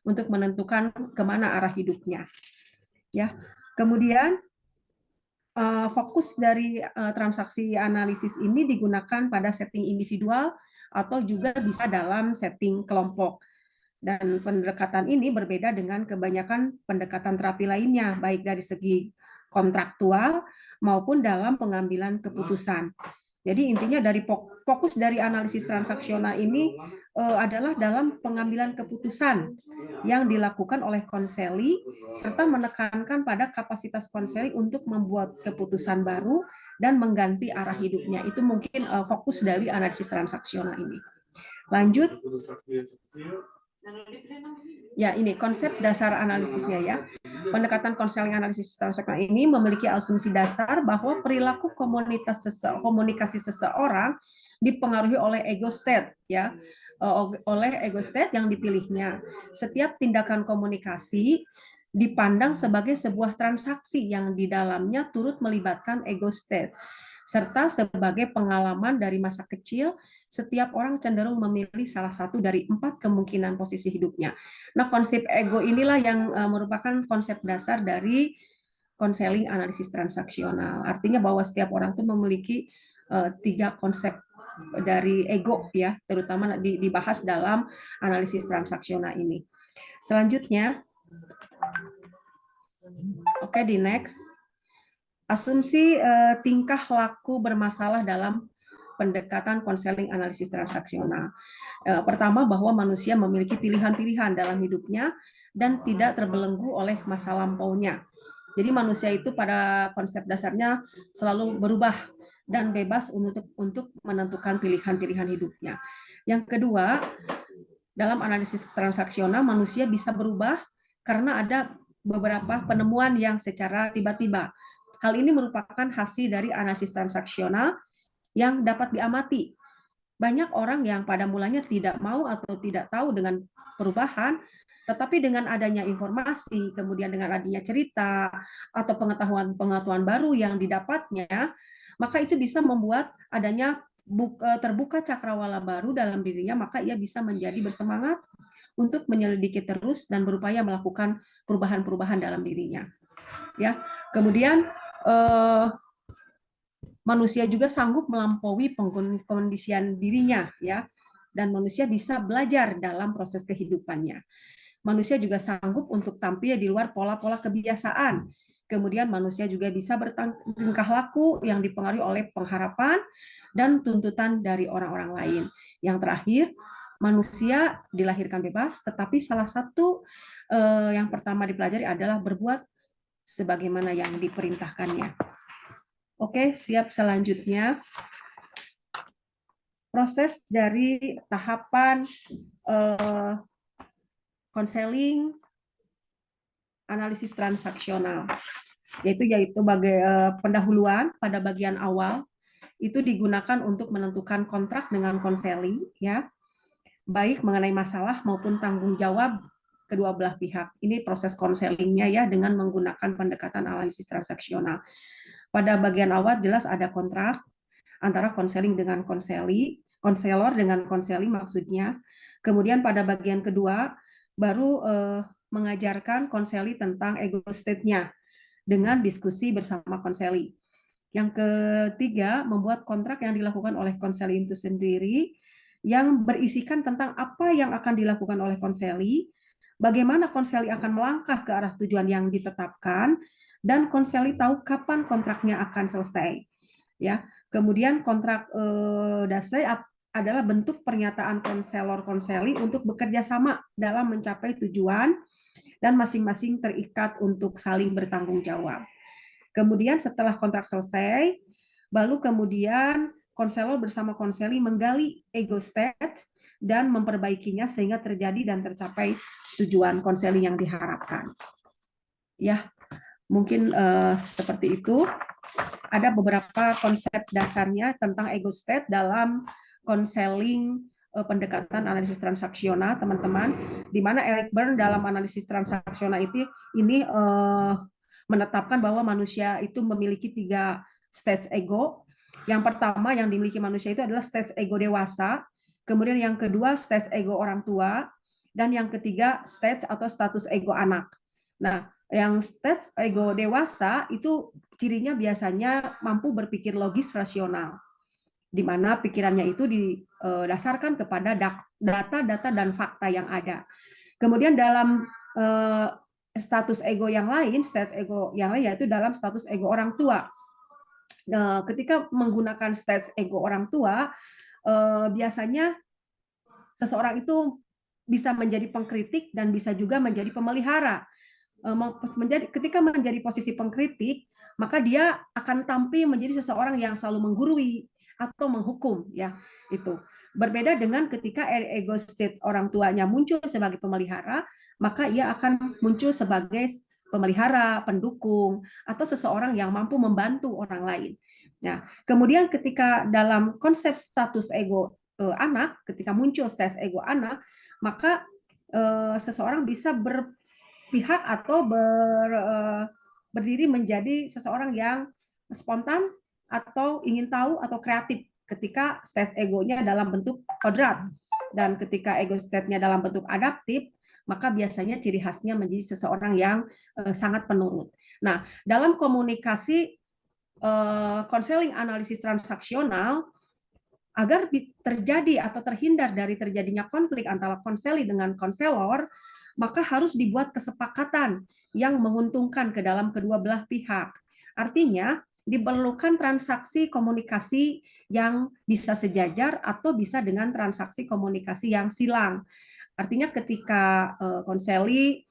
untuk menentukan kemana arah hidupnya. Ya, kemudian fokus dari transaksi analisis ini digunakan pada setting individual atau juga bisa dalam setting kelompok. Dan pendekatan ini berbeda dengan kebanyakan pendekatan terapi lainnya, baik dari segi kontraktual maupun dalam pengambilan keputusan. Jadi intinya dari fokus dari analisis transaksional ini adalah dalam pengambilan keputusan yang dilakukan oleh konseli serta menekankan pada kapasitas konseli untuk membuat keputusan baru dan mengganti arah hidupnya. Itu mungkin fokus dari analisis transaksional ini. Lanjut. Ya, ini konsep dasar analisisnya ya. Pendekatan konseling analisis transaksional ini memiliki asumsi dasar bahwa perilaku komunikasi seseorang dipengaruhi oleh ego state ya, oleh ego state yang dipilihnya. Setiap tindakan komunikasi dipandang sebagai sebuah transaksi yang di dalamnya turut melibatkan ego state serta sebagai pengalaman dari masa kecil. Setiap orang cenderung memilih salah satu dari 4 kemungkinan posisi hidupnya. Nah, konsep ego inilah yang merupakan konsep dasar dari konseling analisis transaksional. Artinya bahwa setiap orang itu memiliki 3 konsep dari ego ya, terutama dibahas dalam analisis transaksional ini. Selanjutnya, oke, di next. Asumsi tingkah laku bermasalah dalam pendekatan konseling analisis transaksional. Pertama, bahwa manusia memiliki pilihan-pilihan dalam hidupnya dan tidak terbelenggu oleh masa lampaunya. Jadi manusia itu pada konsep dasarnya selalu berubah dan bebas untuk menentukan pilihan-pilihan hidupnya. Yang kedua, dalam analisis transaksional manusia bisa berubah karena ada beberapa penemuan yang secara tiba-tiba. Hal ini merupakan hasil dari analisis transaksional yang dapat diamati. Banyak orang yang pada mulanya tidak mau atau tidak tahu dengan perubahan, tetapi dengan adanya informasi, kemudian dengan adanya cerita atau pengetahuan baru yang didapatnya, maka itu bisa membuat adanya terbuka cakrawala baru dalam dirinya, maka ia bisa menjadi bersemangat untuk menyelidiki terus dan berupaya melakukan perubahan-perubahan dalam dirinya. Ya, kemudian manusia juga sanggup melampaui pengkondisian dirinya ya, dan manusia bisa belajar dalam proses kehidupannya. Manusia juga sanggup untuk tampil di luar pola-pola kebiasaan. Kemudian manusia juga bisa bertingkah laku yang dipengaruhi oleh pengharapan dan tuntutan dari orang-orang lain. Yang terakhir, manusia dilahirkan bebas, tetapi salah satu yang pertama dipelajari adalah berbuat sebagaimana yang diperintahkannya. Oke, siap. Selanjutnya, proses dari tahapan konseling analisis transaksional, yaitu pendahuluan pada bagian awal itu digunakan untuk menentukan kontrak dengan konseli, ya, baik mengenai masalah maupun tanggung jawab kedua belah pihak. Ini proses konselingnya ya dengan menggunakan pendekatan analisis transaksional. Pada bagian awal jelas ada kontrak antara konseling dengan konseli, konselor dengan konseli maksudnya. Kemudian pada bagian kedua baru mengajarkan konseli tentang ego state-nya dengan diskusi bersama konseli. Yang ketiga, membuat kontrak yang dilakukan oleh konseli itu sendiri yang berisikan tentang apa yang akan dilakukan oleh konseli, bagaimana konseli akan melangkah ke arah tujuan yang ditetapkan, dan konseli tahu kapan kontraknya akan selesai. Ya, kemudian kontrak dasar adalah bentuk pernyataan konselor konseli untuk bekerja sama dalam mencapai tujuan dan masing-masing terikat untuk saling bertanggung jawab. Kemudian setelah kontrak selesai, baru kemudian konselor bersama konseli menggali ego state dan memperbaikinya sehingga terjadi dan tercapai tujuan konseling yang diharapkan. Ya, mungkin seperti itu. Ada beberapa konsep dasarnya tentang ego state dalam konseling pendekatan analisis transaksional, teman-teman, di mana Eric Berne dalam analisis transaksional ini menetapkan bahwa manusia itu memiliki 3 stage ego. Yang pertama yang dimiliki manusia itu adalah stage ego dewasa, kemudian yang kedua stage ego orang tua, dan yang ketiga stage atau status ego anak. Nah, yang stage ego dewasa itu cirinya biasanya mampu berpikir logis rasional, di mana pikirannya itu didasarkan kepada data-data dan fakta yang ada. Kemudian dalam status ego yang lain, yaitu dalam status ego orang tua. Ketika menggunakan status ego orang tua, biasanya seseorang itu bisa menjadi pengkritik dan bisa juga menjadi pemelihara. Ketika menjadi posisi pengkritik, maka dia akan tampil menjadi seseorang yang selalu menggurui atau menghukum, ya. Itu berbeda dengan ketika ego state orang tuanya muncul sebagai pemelihara, maka ia akan muncul sebagai pemelihara, pendukung, atau seseorang yang mampu membantu orang lain. Nah, kemudian ketika dalam konsep status ego anak, ketika muncul status ego anak, maka seseorang bisa berpihak atau berdiri menjadi seseorang yang spontan atau ingin tahu atau kreatif ketika state egonya dalam bentuk kodrat, dan ketika ego state-nya dalam bentuk adaptif, maka biasanya ciri khasnya menjadi seseorang yang sangat penurut. Nah, dalam komunikasi konseling analisis transaksional, agar terjadi atau terhindar dari terjadinya konflik antara konseli dengan konselor, maka harus dibuat kesepakatan yang menguntungkan ke dalam kedua belah pihak. Artinya, diperlukan transaksi komunikasi yang bisa sejajar atau bisa dengan transaksi komunikasi yang silang. Artinya ketika konseli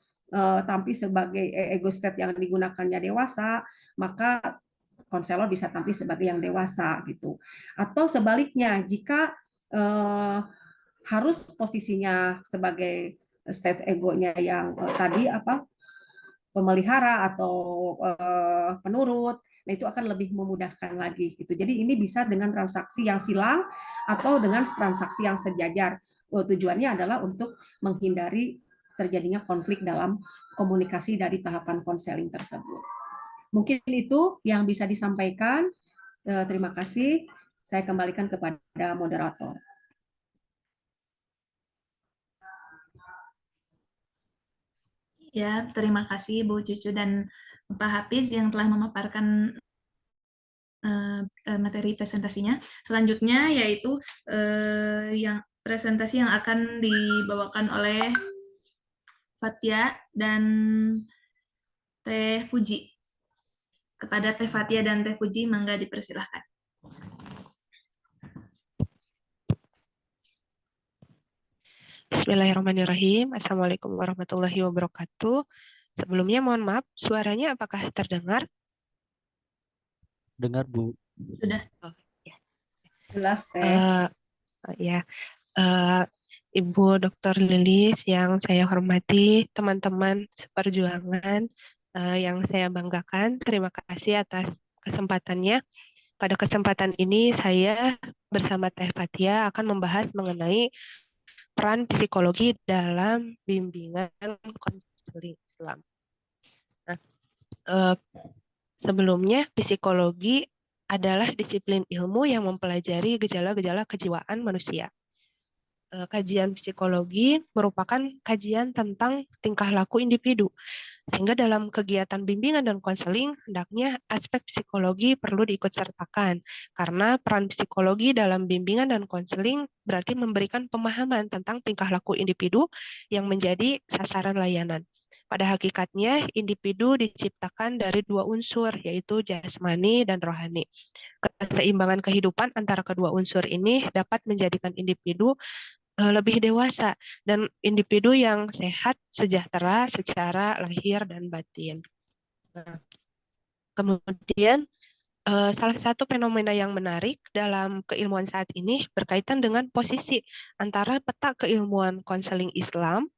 tampil sebagai ego state yang digunakannya dewasa, maka konselor bisa tampil sebagai yang dewasa gitu. Atau sebaliknya, jika harus posisinya sebagai stage egonya yang tadi pemelihara atau penurut, nah itu akan lebih memudahkan lagi gitu. Jadi ini bisa dengan transaksi yang silang atau dengan transaksi yang sejajar. Tujuannya adalah untuk menghindari terjadinya konflik dalam komunikasi dari tahapan konseling tersebut. Mungkin itu yang bisa disampaikan. Terima kasih. Saya kembalikan kepada moderator. Ya, terima kasih Bu Cucu dan Pak Hafiz yang telah memaparkan materi presentasinya. Selanjutnya yaitu yang presentasi yang akan dibawakan oleh Fatia dan Teh Fuji. Kepada Teh Fatia dan Teh Fuji, mangga dipersilahkan. Bismillahirrahmanirrahim. Assalamualaikum warahmatullahi wabarakatuh. Sebelumnya mohon maaf, suaranya apakah terdengar? Dengar, Bu. Sudah. Oh, ya. Jelas, Teh. Ya, Ibu Dr. Lilis yang saya hormati, teman-teman seperjuangan yang saya banggakan, terima kasih atas kesempatannya. Pada kesempatan ini saya bersama Teh Fatia akan membahas mengenai peran psikologi dalam bimbingan konseling Islam. Nah, sebelumnya psikologi adalah disiplin ilmu yang mempelajari gejala-gejala kejiwaan manusia. Kajian psikologi merupakan kajian tentang tingkah laku individu, sehingga dalam kegiatan bimbingan dan konseling, hendaknya aspek psikologi perlu diikutsertakan, karena peran psikologi dalam bimbingan dan konseling berarti memberikan pemahaman tentang tingkah laku individu yang menjadi sasaran layanan. Pada hakikatnya, individu diciptakan dari 2 unsur, yaitu jasmani dan rohani. Keseimbangan kehidupan antara kedua unsur ini dapat menjadikan individu lebih dewasa dan individu yang sehat, sejahtera secara lahir dan batin. Nah, kemudian Salah satu fenomena yang menarik dalam keilmuan saat ini berkaitan dengan posisi antara peta keilmuan konseling Islam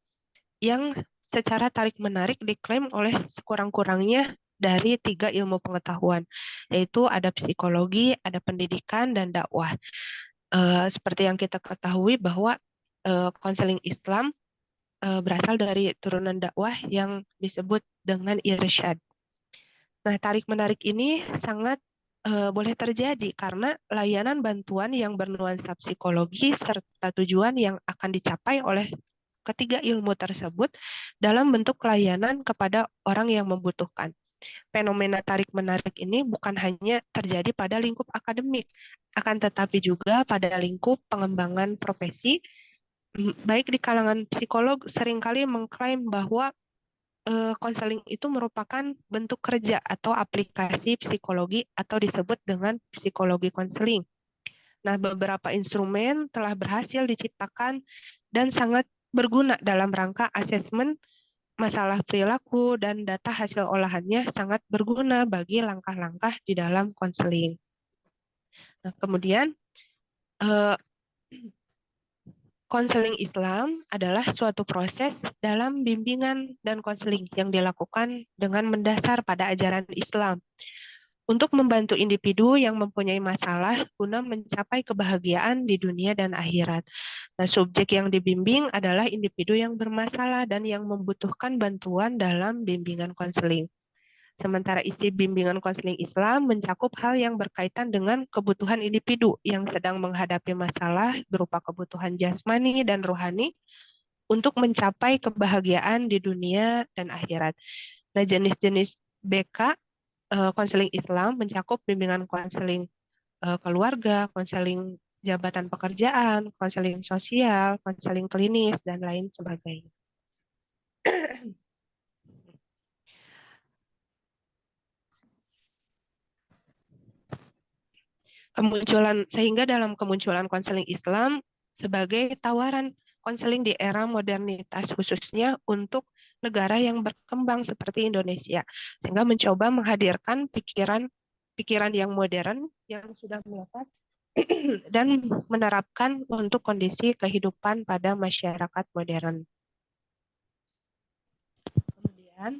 yang secara tarik-menarik diklaim oleh sekurang-kurangnya dari 3 ilmu pengetahuan, yaitu ada psikologi, ada pendidikan, dan dakwah. Seperti yang kita ketahui bahwa konseling Islam berasal dari turunan dakwah yang disebut dengan irsyad. Nah, tarik-menarik ini sangat boleh terjadi karena layanan bantuan yang bernuansa psikologi serta tujuan yang akan dicapai oleh ketiga ilmu tersebut dalam bentuk layanan kepada orang yang membutuhkan. Fenomena tarik-menarik ini bukan hanya terjadi pada lingkup akademik, akan tetapi juga pada lingkup pengembangan profesi, baik di kalangan psikolog seringkali mengklaim bahwa konseling itu merupakan bentuk kerja atau aplikasi psikologi atau disebut dengan psikologi konseling. Nah, beberapa instrumen telah berhasil diciptakan dan sangat berguna dalam rangka asesmen masalah perilaku dan data hasil olahannya sangat berguna bagi langkah-langkah di dalam konseling. Nah, kemudian konseling Islam adalah suatu proses dalam bimbingan dan konseling yang dilakukan dengan mendasar pada ajaran Islam untuk membantu individu yang mempunyai masalah guna mencapai kebahagiaan di dunia dan akhirat. Nah, subjek yang dibimbing adalah individu yang bermasalah dan yang membutuhkan bantuan dalam bimbingan konseling. Sementara isi bimbingan konseling Islam mencakup hal yang berkaitan dengan kebutuhan individu yang sedang menghadapi masalah berupa kebutuhan jasmani dan rohani untuk mencapai kebahagiaan di dunia dan akhirat. Nah, jenis-jenis BK konseling Islam mencakup bimbingan konseling keluarga, konseling jabatan pekerjaan, konseling sosial, konseling klinis, dan lain sebagainya. Sehingga dalam kemunculan konseling Islam sebagai tawaran konseling di era modernitas khususnya untuk negara yang berkembang seperti Indonesia, sehingga mencoba menghadirkan pikiran yang modern yang sudah melekat dan menerapkan untuk kondisi kehidupan pada masyarakat modern. Kemudian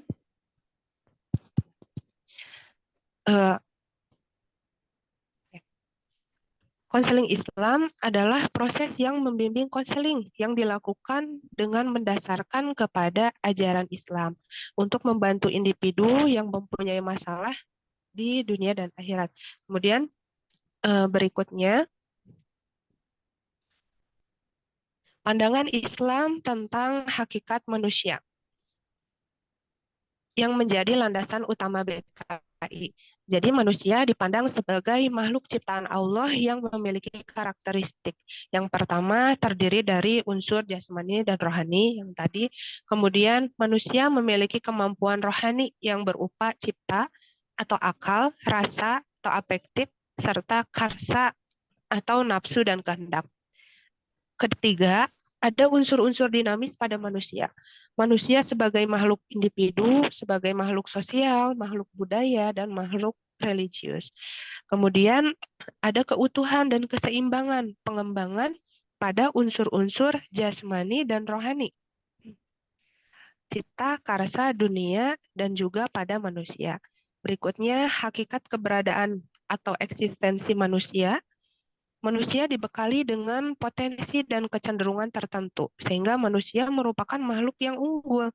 konseling Islam adalah proses yang membimbing konseling yang dilakukan dengan mendasarkan kepada ajaran Islam untuk membantu individu yang mempunyai masalah di dunia dan akhirat. Kemudian berikutnya, pandangan Islam tentang hakikat manusia yang menjadi landasan utama BKI. Jadi manusia dipandang sebagai makhluk ciptaan Allah yang memiliki karakteristik. Yang pertama terdiri dari unsur jasmani dan rohani yang tadi. Kemudian manusia memiliki kemampuan rohani yang berupa cipta atau akal, rasa atau afektif, serta karsa atau nafsu dan kehendak. Ketiga, ada unsur-unsur dinamis pada manusia. Manusia sebagai makhluk individu, sebagai makhluk sosial, makhluk budaya, dan makhluk religius. Kemudian ada keutuhan dan keseimbangan pengembangan pada unsur-unsur jasmani dan rohani. Cipta, karsa, dunia, dan juga pada manusia. Berikutnya, hakikat keberadaan atau eksistensi manusia. Manusia dibekali dengan potensi dan kecenderungan tertentu, sehingga manusia merupakan makhluk yang unggul.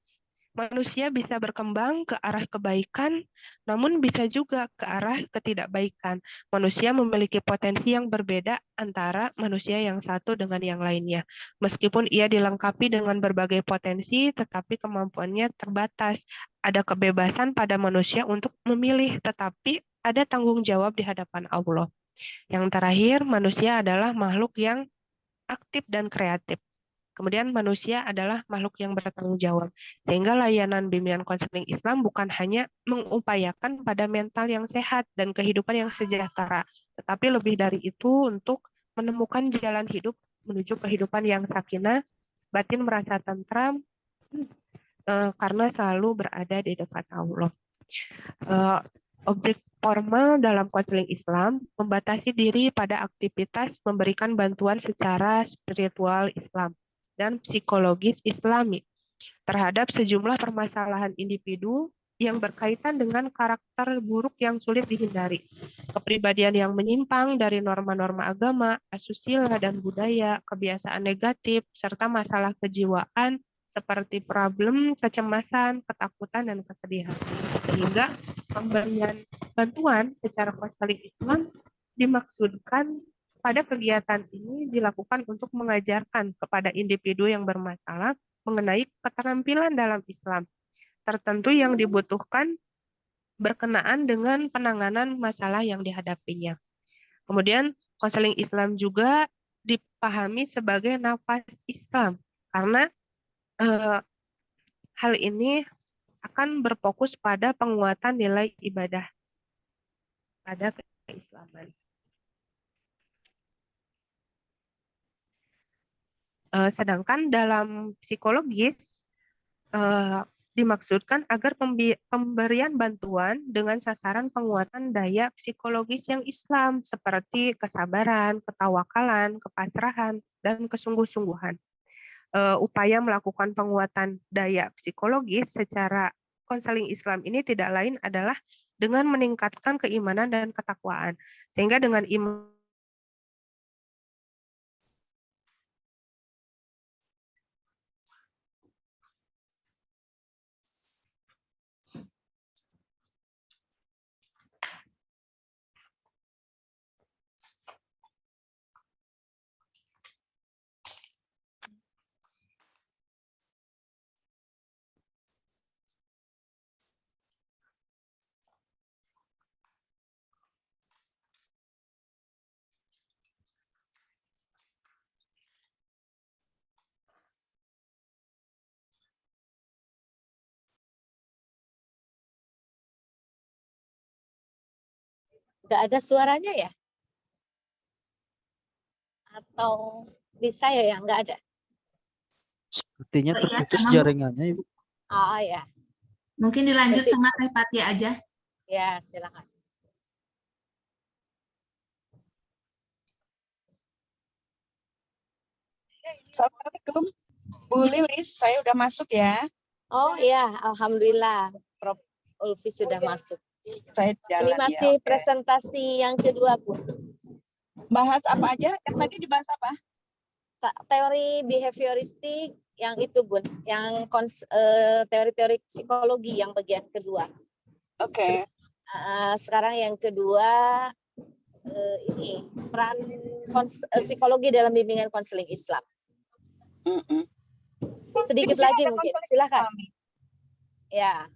Manusia bisa berkembang ke arah kebaikan, namun bisa juga ke arah ketidakbaikan. Manusia memiliki potensi yang berbeda antara manusia yang satu dengan yang lainnya. Meskipun ia dilengkapi dengan berbagai potensi, tetapi kemampuannya terbatas. Ada kebebasan pada manusia untuk memilih, tetapi ada tanggung jawab di hadapan Allah. Yang terakhir, manusia adalah makhluk yang aktif dan kreatif. Kemudian manusia adalah makhluk yang bertanggung jawab. Sehingga layanan bimbingan konseling Islam bukan hanya mengupayakan pada mental yang sehat dan kehidupan yang sejahtera, tetapi lebih dari itu untuk menemukan jalan hidup menuju kehidupan yang sakinah, batin merasa tentram, karena selalu berada di dekat Allah. Objek formal dalam konseling Islam membatasi diri pada aktivitas memberikan bantuan secara spiritual Islam dan psikologis Islami terhadap sejumlah permasalahan individu yang berkaitan dengan karakter buruk yang sulit dihindari, kepribadian yang menyimpang dari norma-norma agama, asusila dan budaya, kebiasaan negatif, serta masalah kejiwaan seperti problem, kecemasan, ketakutan, dan kesedihan. Sehingga pemberian bantuan secara konseling Islam dimaksudkan pada kegiatan ini dilakukan untuk mengajarkan kepada individu yang bermasalah mengenai keterampilan dalam Islam tertentu yang dibutuhkan berkenaan dengan penanganan masalah yang dihadapinya. Kemudian konseling Islam juga dipahami sebagai nafas Islam karena hal ini akan berfokus pada penguatan nilai ibadah pada keislaman. Sedangkan dalam psikologis dimaksudkan agar pemberian bantuan dengan sasaran penguatan daya psikologis yang Islam seperti kesabaran, ketawakalan, kepasrahan, dan kesungguh-sungguhan. Upaya melakukan penguatan daya psikologis secara konseling Islam ini tidak lain adalah dengan meningkatkan keimanan dan ketakwaan. Sehingga dengan iman Nggak ada suaranya ya? Atau bisa ya yang nggak ada? Sepertinya Ya, terputus sama, Bu. jaringannya, Ibu. Oh ya, Mungkin dilanjut sama Teh Fatia aja. ya silakan. Assalamualaikum, Bu Lilis, saya udah masuk ya. Oh ya, alhamdulillah, Prof. Ulfi sudah masuk. Saya jalan Ini masih ya. Oke. presentasi yang kedua, Bu. Bahas apa aja? Yang tadi dibahas apa? Teori behavioristik yang itu, Bun, yang teori-teori psikologi yang bagian kedua. Oke. Sekarang yang kedua ini peran psikologi dalam bimbingan konseling Islam. Sedikit lagi mungkin, silakan. Ya.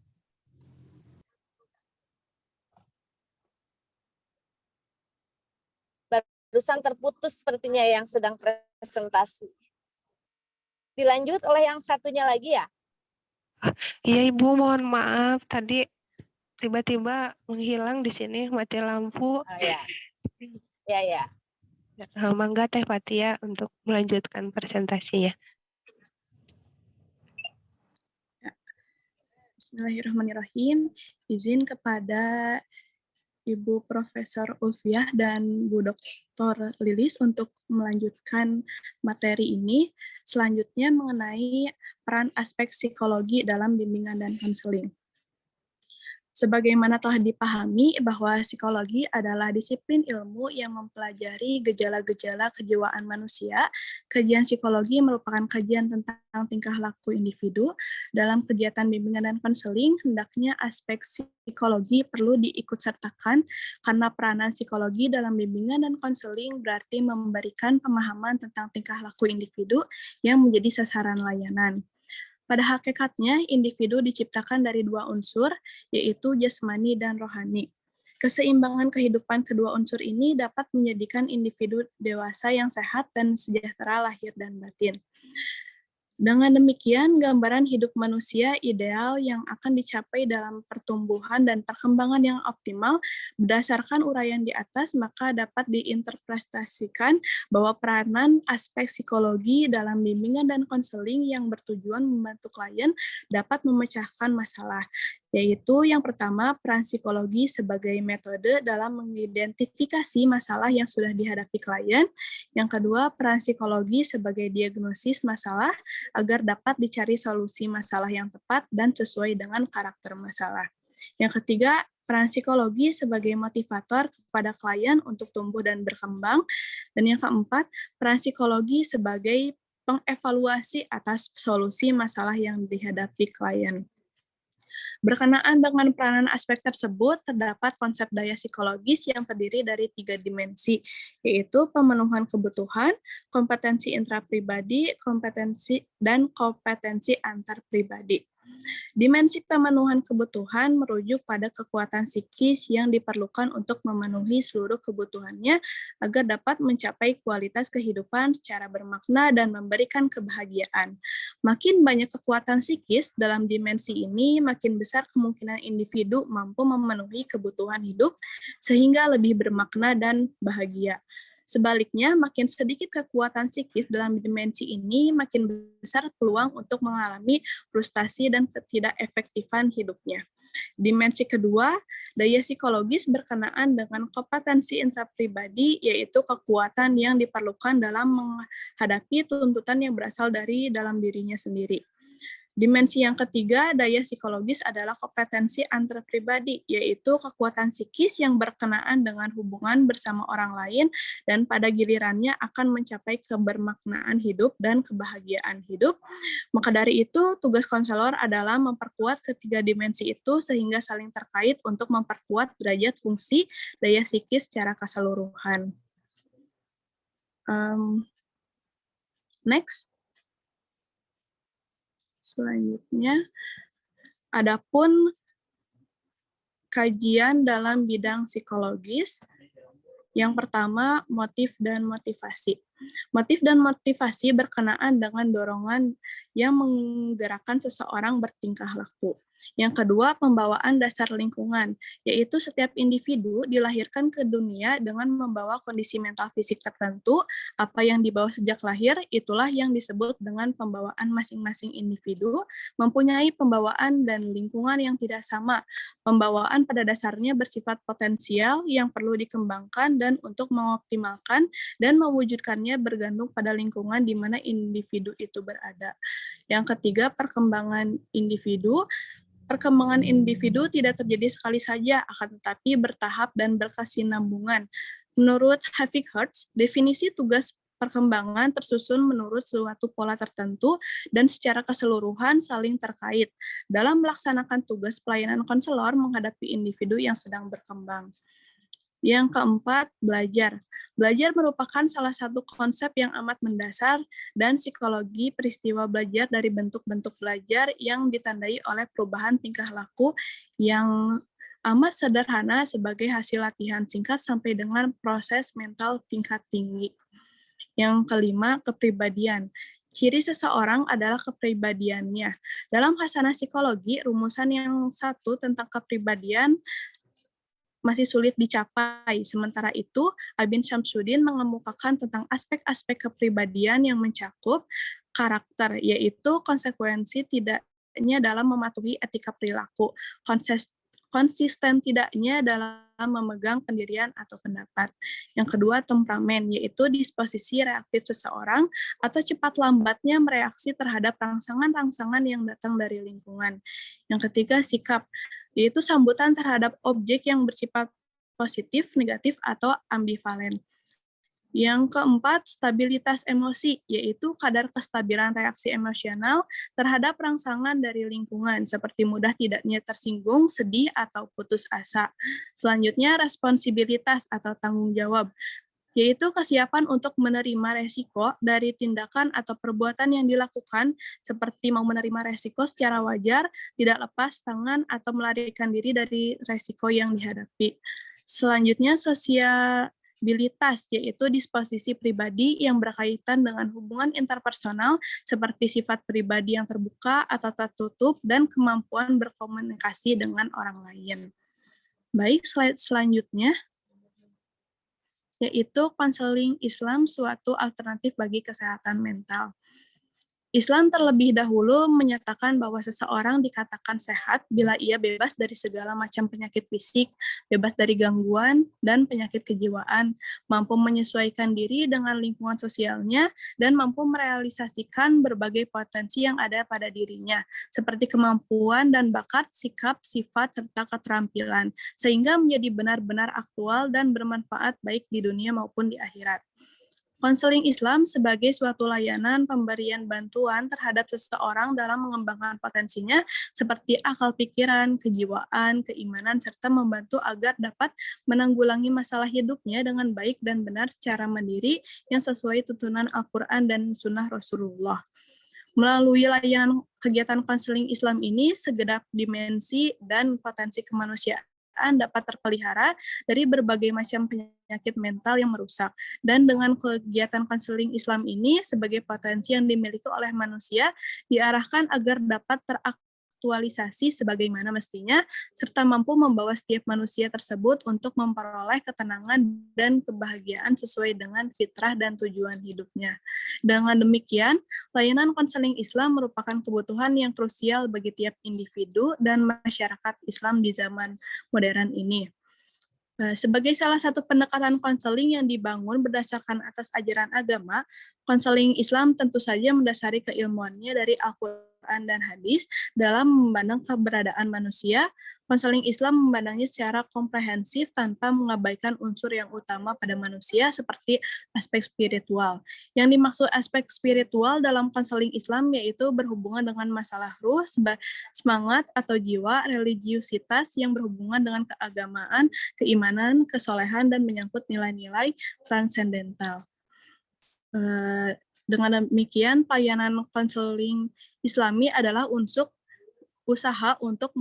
Barusan terputus sepertinya yang sedang presentasi. Dilanjut oleh yang satunya lagi ya? Iya Ibu, mohon maaf tadi tiba-tiba menghilang di sini mati lampu. Oh, ya. Ya. Mangga Teh Fatia untuk melanjutkan presentasinya. Bismillahirrahmanirrahim. Izin kepada Ibu Profesor Ulfiah dan Bu Dr. Lilis untuk melanjutkan materi ini. Selanjutnya mengenai peran aspek psikologi dalam bimbingan dan konseling. Sebagaimana telah dipahami bahwa psikologi adalah disiplin ilmu yang mempelajari gejala-gejala kejiwaan manusia, kajian psikologi merupakan kajian tentang tingkah laku individu. Dalam kegiatan bimbingan dan konseling, hendaknya aspek psikologi perlu diikutsertakan karena peranan psikologi dalam bimbingan dan konseling berarti memberikan pemahaman tentang tingkah laku individu yang menjadi sasaran layanan. Pada hakikatnya, individu diciptakan dari dua unsur, yaitu jasmani dan rohani. Keseimbangan kehidupan kedua unsur ini dapat menjadikan individu dewasa yang sehat dan sejahtera lahir dan batin. Dengan demikian, gambaran hidup manusia ideal yang akan dicapai dalam pertumbuhan dan perkembangan yang optimal berdasarkan uraian di atas, maka dapat diinterpretasikan bahwa peranan aspek psikologi dalam bimbingan dan konseling yang bertujuan membantu klien dapat memecahkan masalah. yaitu yang pertama, peran psikologi sebagai metode dalam mengidentifikasi masalah yang sudah dihadapi klien. Yang kedua, peran psikologi sebagai diagnosis masalah agar dapat dicari solusi masalah yang tepat dan sesuai dengan karakter masalah. Yang ketiga, peran psikologi sebagai motivator kepada klien untuk tumbuh dan berkembang. Dan yang keempat, peran psikologi sebagai pengevaluasi atas solusi masalah yang dihadapi klien. Berkenaan dengan peranan aspek tersebut, terdapat konsep daya psikologis yang terdiri dari 3 dimensi, yaitu pemenuhan kebutuhan, kompetensi intrapribadi, dan kompetensi antar pribadi. Dimensi pemenuhan kebutuhan merujuk pada kekuatan psikis yang diperlukan untuk memenuhi seluruh kebutuhannya agar dapat mencapai kualitas kehidupan secara bermakna dan memberikan kebahagiaan. Makin banyak kekuatan psikis dalam dimensi ini, makin besar kemungkinan individu mampu memenuhi kebutuhan hidup sehingga lebih bermakna dan bahagia. Sebaliknya, makin sedikit kekuatan psikis dalam dimensi ini, makin besar peluang untuk mengalami frustasi dan ketidakefektifan hidupnya. Dimensi kedua, daya psikologis berkenaan dengan kompetensi intrapribadi, yaitu kekuatan yang diperlukan dalam menghadapi tuntutan yang berasal dari dalam dirinya sendiri. Dimensi yang ketiga, daya psikologis adalah kompetensi antarpribadi, yaitu kekuatan psikis yang berkenaan dengan hubungan bersama orang lain dan pada gilirannya akan mencapai kebermaknaan hidup dan kebahagiaan hidup. Maka dari itu, tugas konselor adalah memperkuat ketiga dimensi itu sehingga saling terkait untuk memperkuat derajat fungsi daya psikis secara keseluruhan. Next. Selanjutnya, adapun kajian dalam bidang psikologis. Yang pertama, motif dan motivasi. Motif dan motivasi berkenaan dengan dorongan yang menggerakkan seseorang bertingkah laku. Yang kedua, pembawaan dasar lingkungan, yaitu setiap individu dilahirkan ke dunia dengan membawa kondisi mental fisik tertentu. Apa yang dibawa sejak lahir, itulah yang disebut dengan pembawaan masing-masing individu, mempunyai pembawaan dan lingkungan yang tidak sama. Pembawaan pada dasarnya bersifat potensial yang perlu dikembangkan dan untuk mengoptimalkan dan mewujudkannya bergantung pada lingkungan di mana individu itu berada. Yang ketiga, perkembangan individu. Perkembangan individu tidak terjadi sekali saja, akan tetapi bertahap dan berkesinambungan. Menurut Havik Hertz, definisi tugas perkembangan tersusun menurut suatu pola tertentu dan secara keseluruhan saling terkait dalam melaksanakan tugas pelayanan konselor menghadapi individu yang sedang berkembang. Yang keempat, belajar. Belajar merupakan salah satu konsep yang amat mendasar dan psikologi peristiwa belajar dari bentuk-bentuk belajar yang ditandai oleh perubahan tingkah laku yang amat sederhana sebagai hasil latihan singkat sampai dengan proses mental tingkat tinggi. Yang kelima, kepribadian. Ciri seseorang adalah kepribadiannya. Dalam khasanah psikologi, rumusan yang satu tentang kepribadian masih sulit dicapai. Sementara itu, Abin Syamsuddin mengemukakan tentang aspek-aspek kepribadian yang mencakup karakter, yaitu konsekuensi tidaknya dalam mematuhi etika perilaku, konsisten tidaknya dalam memegang pendirian atau pendapat. Yang kedua, temperamen, yaitu disposisi reaktif seseorang atau cepat lambatnya mereaksi terhadap rangsangan-rangsangan yang datang dari lingkungan. Yang ketiga, sikap, yaitu sambutan terhadap objek yang bersifat positif, negatif, atau ambivalen. Yang keempat, stabilitas emosi, yaitu kadar kestabilan reaksi emosional terhadap rangsangan dari lingkungan, seperti mudah tidaknya tersinggung, sedih, atau putus asa. Selanjutnya, responsibilitas atau tanggung jawab, yaitu kesiapan untuk menerima resiko dari tindakan atau perbuatan yang dilakukan, seperti mau menerima resiko secara wajar, tidak lepas tangan, atau melarikan diri dari resiko yang dihadapi. Selanjutnya, sosialitas, yaitu disposisi pribadi yang berkaitan dengan hubungan interpersonal, seperti sifat pribadi yang terbuka atau tertutup, dan kemampuan berkomunikasi dengan orang lain. Baik, slide selanjutnya, yaitu konseling Islam suatu alternatif bagi kesehatan mental. Islam terlebih dahulu menyatakan bahwa seseorang dikatakan sehat bila ia bebas dari segala macam penyakit fisik, bebas dari gangguan dan penyakit kejiwaan, mampu menyesuaikan diri dengan lingkungan sosialnya, dan mampu merealisasikan berbagai potensi yang ada pada dirinya, seperti kemampuan dan bakat, sikap, sifat, serta keterampilan, sehingga menjadi benar-benar aktual dan bermanfaat baik di dunia maupun di akhirat. Konseling Islam sebagai suatu layanan pemberian bantuan terhadap seseorang dalam mengembangkan potensinya seperti akal pikiran, kejiwaan, keimanan, serta membantu agar dapat menanggulangi masalah hidupnya dengan baik dan benar secara mandiri yang sesuai tuntunan Al-Quran dan Sunnah Rasulullah. Melalui layanan kegiatan konseling Islam ini, segenap dimensi dan potensi kemanusiaan dapat terpelihara dari berbagai macam penyakit mental yang merusak. Dan dengan kegiatan konseling Islam ini, sebagai potensi yang dimiliki oleh manusia, diarahkan agar dapat teraktualisasi sebagaimana mestinya, serta mampu membawa setiap manusia tersebut untuk memperoleh ketenangan dan kebahagiaan sesuai dengan fitrah dan tujuan hidupnya. Dengan demikian, layanan konseling Islam merupakan kebutuhan yang krusial bagi tiap individu dan masyarakat Islam di zaman modern ini. Sebagai salah satu pendekatan konseling yang dibangun berdasarkan atas ajaran agama, konseling Islam tentu saja mendasari keilmuannya dari Al-Quran dan hadis dalam memandang keberadaan manusia. Konseling Islam memandangnya secara komprehensif tanpa mengabaikan unsur yang utama pada manusia seperti aspek spiritual. Yang dimaksud aspek spiritual dalam konseling Islam yaitu berhubungan dengan masalah ruh, semangat atau jiwa, religiusitas yang berhubungan dengan keagamaan, keimanan, kesolehan, dan menyangkut nilai-nilai transendental. Dengan demikian, pelayanan konseling Islami adalah usaha untuk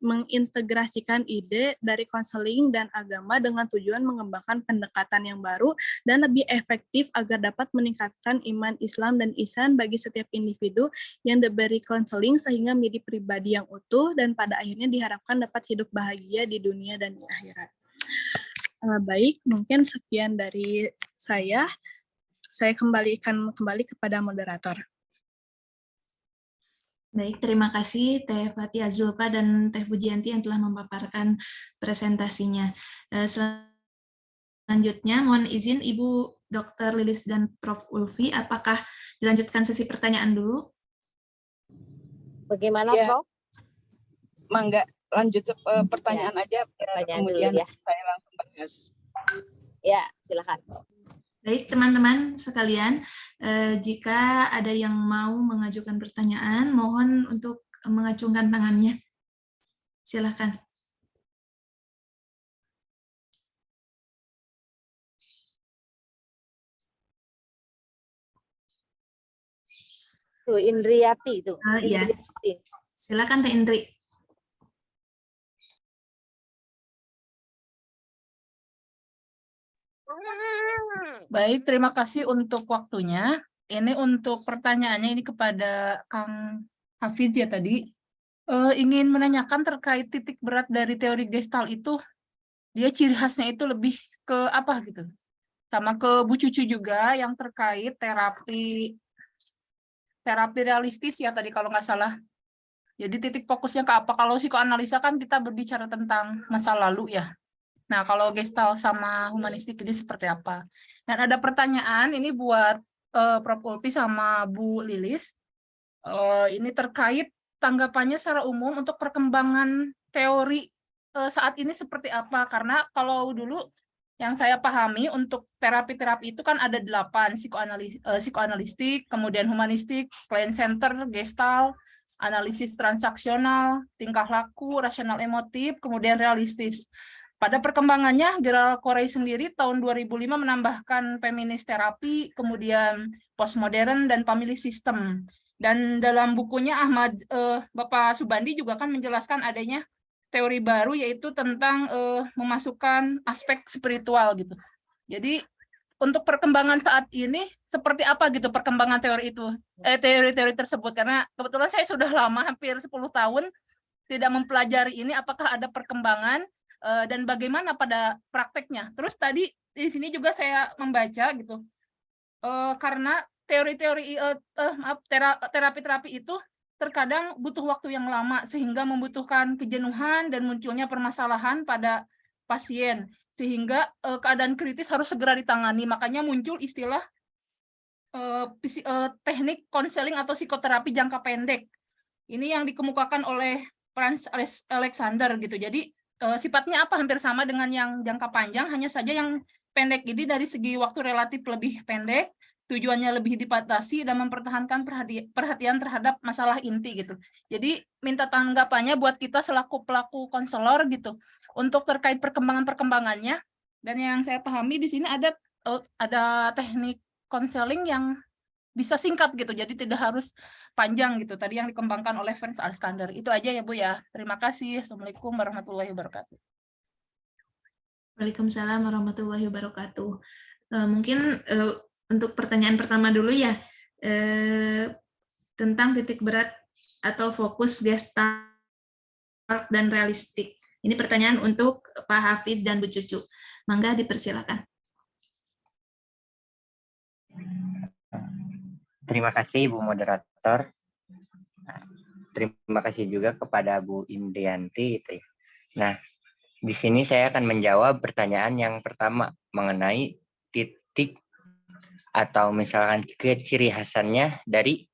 mengintegrasikan ide dari konseling dan agama dengan tujuan mengembangkan pendekatan yang baru dan lebih efektif agar dapat meningkatkan iman Islam dan ihsan bagi setiap individu yang diberi konseling sehingga menjadi pribadi yang utuh dan pada akhirnya diharapkan dapat hidup bahagia di dunia dan di akhirat. Baik, mungkin sekian dari saya. Saya kembalikan kepada moderator. Baik, terima kasih Teh Fathia Zulfa dan Teh Pujianti yang telah memaparkan presentasinya. Selanjutnya, mohon izin Ibu Dr. Lilis dan Prof. Ulfi, apakah dilanjutkan sesi pertanyaan dulu? Bagaimana, Ya. Prof? Mangga, lanjut pertanyaan aja, Pertanyaan kemudian dulu ya. saya langsung bahas. Ya, silakan. Baik, teman-teman sekalian, jika ada yang mau mengajukan pertanyaan, mohon untuk mengacungkan tangannya. Silakan. Tuh, Indriati itu. Iya. Silakan Teh Indri. Baik, terima kasih untuk waktunya. Ini untuk pertanyaannya ini kepada Kang Hafiz ya tadi. Ingin menanyakan terkait titik berat dari teori Gestalt itu, dia ciri khasnya itu lebih ke apa gitu? Sama ke Bu Cucu juga yang terkait terapi realistis ya tadi kalau nggak salah. Jadi titik fokusnya ke apa? Kalau psikoanalisa kan kita berbicara tentang masa lalu ya. Nah, kalau Gestalt sama humanistik ini seperti apa? Dan ada pertanyaan ini buat Prof. Ulfi sama Bu Lilis. Ini terkait tanggapannya secara umum untuk perkembangan teori saat ini seperti apa? Karena kalau dulu yang saya pahami untuk terapi-terapi itu kan ada 8, psikoanalistik, kemudian humanistik, client center, Gestalt, analisis transaksional, tingkah laku, rasional emotif, kemudian realistis. Pada perkembangannya, Gerald Corey sendiri tahun 2005 menambahkan feminist terapi, kemudian postmodern dan family system. Dan dalam bukunya Bapak Subandi juga kan menjelaskan adanya teori baru yaitu tentang memasukkan aspek spiritual gitu. Jadi untuk perkembangan saat ini seperti apa gitu perkembangan teori itu, teori-teori tersebut, karena kebetulan saya sudah lama hampir 10 tahun tidak mempelajari ini, apakah ada perkembangan dan bagaimana pada prakteknya. Terus tadi di sini juga saya membaca gitu, karena terapi-terapi itu terkadang butuh waktu yang lama sehingga membutuhkan kejenuhan dan munculnya permasalahan pada pasien sehingga keadaan kritis harus segera ditangani. Makanya muncul istilah teknik konseling atau psikoterapi jangka pendek. Ini yang dikemukakan oleh Franz Alexander gitu. Jadi sifatnya apa hampir sama dengan yang jangka panjang, hanya saja yang pendek ini dari segi waktu relatif lebih pendek, tujuannya lebih dibatasi dan mempertahankan perhatian terhadap masalah inti gitu. Jadi minta tanggapannya buat kita selaku pelaku konselor gitu untuk terkait perkembangannya. Dan yang saya pahami di sini ada teknik konseling yang bisa singkat gitu, jadi tidak harus panjang gitu. Tadi yang dikembangkan oleh Franz Alexander. Itu aja ya Bu ya. Terima kasih. Assalamualaikum warahmatullahi wabarakatuh. Waalaikumsalam warahmatullahi wabarakatuh. Mungkin untuk pertanyaan pertama dulu ya, tentang titik berat atau fokus gestalt dan realistik. Ini pertanyaan untuk Pak Hafiz dan Bu Cucu. Mangga dipersilakan. Terima kasih Bu Moderator. Terima kasih juga kepada Bu Indrianti. Nah, di sini saya akan menjawab pertanyaan yang pertama mengenai titik atau misalkan keciri khasannya dari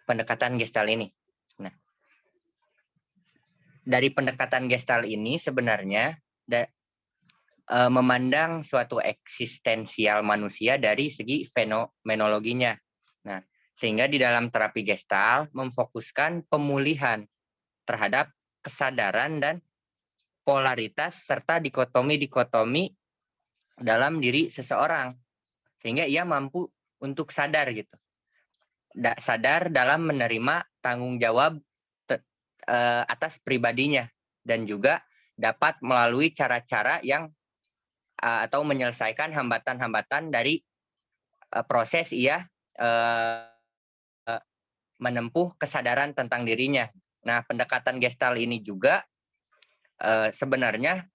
pendekatan Gestalt ini. Nah, dari pendekatan Gestalt ini sebenarnya memandang suatu eksistensial manusia dari segi fenomenologinya. Nah, sehingga di dalam terapi Gestalt memfokuskan pemulihan terhadap kesadaran dan polaritas serta dikotomi-dikotomi dalam diri seseorang. Sehingga ia mampu untuk sadar gitu. Sadar dalam menerima tanggung jawab atas pribadinya dan juga dapat melalui cara-cara yang atau menyelesaikan hambatan-hambatan dari proses ia menempuh kesadaran tentang dirinya. Nah, pendekatan Gestalt ini juga sebenarnya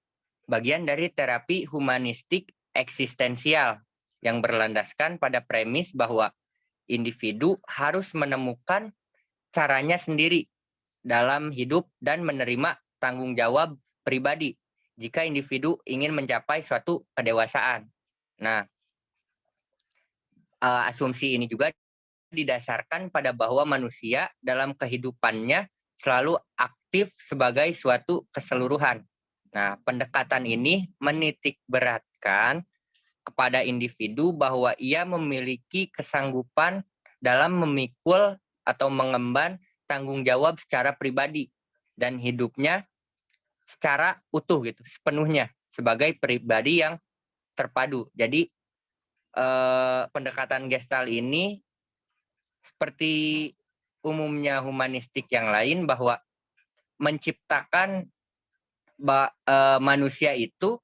bagian dari terapi humanistik eksistensial yang berlandaskan pada premis bahwa individu harus menemukan caranya sendiri dalam hidup dan menerima tanggung jawab pribadi jika individu ingin mencapai suatu kedewasaan. Nah, asumsi ini juga didasarkan pada bahwa manusia dalam kehidupannya selalu aktif sebagai suatu keseluruhan. Nah, pendekatan ini menitik beratkan kepada individu bahwa ia memiliki kesanggupan dalam memikul atau mengemban tanggung jawab secara pribadi dan hidupnya secara utuh gitu, sepenuhnya sebagai pribadi yang terpadu. Jadi pendekatan Gestalt ini seperti umumnya humanistik yang lain bahwa menciptakan manusia itu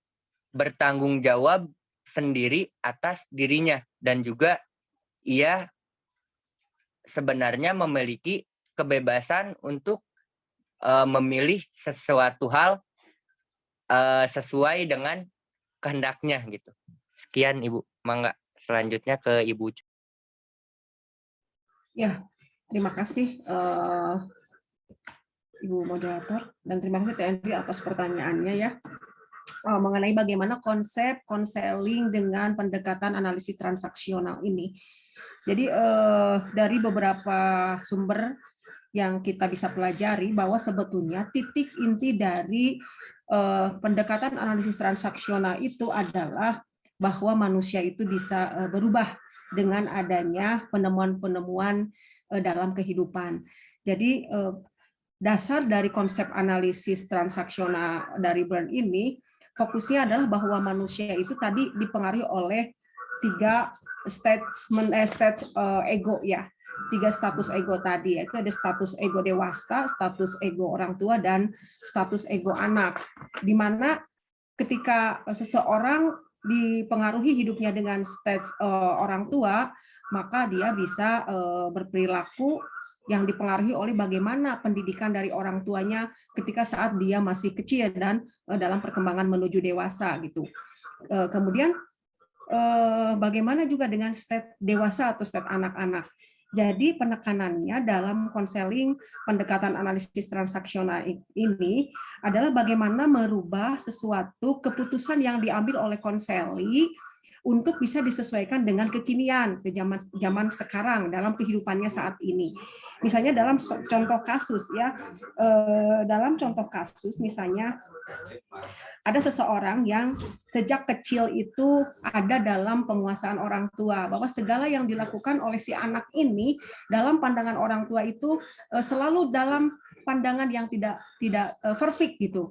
bertanggung jawab sendiri atas dirinya dan juga ia sebenarnya memiliki kebebasan untuk memilih sesuatu hal sesuai dengan kehendaknya gitu. Sekian Ibu. Mangga selanjutnya ke Ibu. Ya, terima kasih Ibu Moderator dan terima kasih TNP atas pertanyaannya ya. Mengenai bagaimana konsep konseling dengan pendekatan analisis transaksional ini. Jadi dari beberapa sumber yang kita bisa pelajari bahwa sebetulnya titik inti dari pendekatan analisis transaksional itu adalah bahwa manusia itu bisa berubah dengan adanya penemuan-penemuan dalam kehidupan. Jadi dasar dari konsep analisis transaksional dari Byrne ini fokusnya adalah bahwa manusia itu tadi dipengaruhi oleh tiga stage ego ya. 3 status ego tadi, yaitu ada status ego dewasa, status ego orang tua, dan status ego anak. Di mana ketika seseorang dipengaruhi hidupnya dengan stage orang tua, maka dia bisa berperilaku yang dipengaruhi oleh bagaimana pendidikan dari orang tuanya ketika saat dia masih kecil dan dalam perkembangan menuju dewasa gitu. Kemudian bagaimana juga dengan state dewasa atau state anak-anak. Jadi penekanannya dalam konseling pendekatan analisis transaksional ini adalah bagaimana merubah sesuatu keputusan yang diambil oleh konseli untuk bisa disesuaikan dengan kekinian ke zaman sekarang dalam kehidupannya saat ini. Misalnya dalam contoh kasus ya, dalam contoh kasus misalnya ada seseorang yang sejak kecil itu ada dalam penguasaan orang tua, bahwa segala yang dilakukan oleh si anak ini dalam pandangan orang tua itu selalu dalam pandangan yang tidak perfect gitu,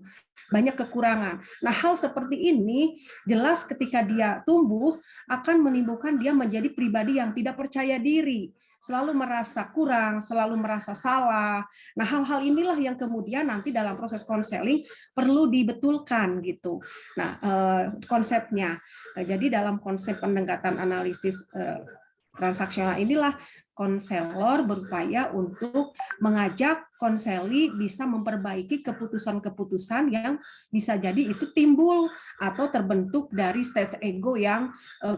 banyak kekurangan. Nah, hal seperti ini jelas ketika dia tumbuh akan menimbulkan dia menjadi pribadi yang tidak percaya diri, selalu merasa kurang, selalu merasa salah. Nah, hal-hal inilah yang kemudian nanti dalam proses konseling perlu dibetulkan gitu. Nah, konsepnya. Jadi dalam konsep pendekatan analisis transaksional inilah konselor berupaya untuk mengajak konseli bisa memperbaiki keputusan-keputusan yang bisa jadi itu timbul atau terbentuk dari state ego yang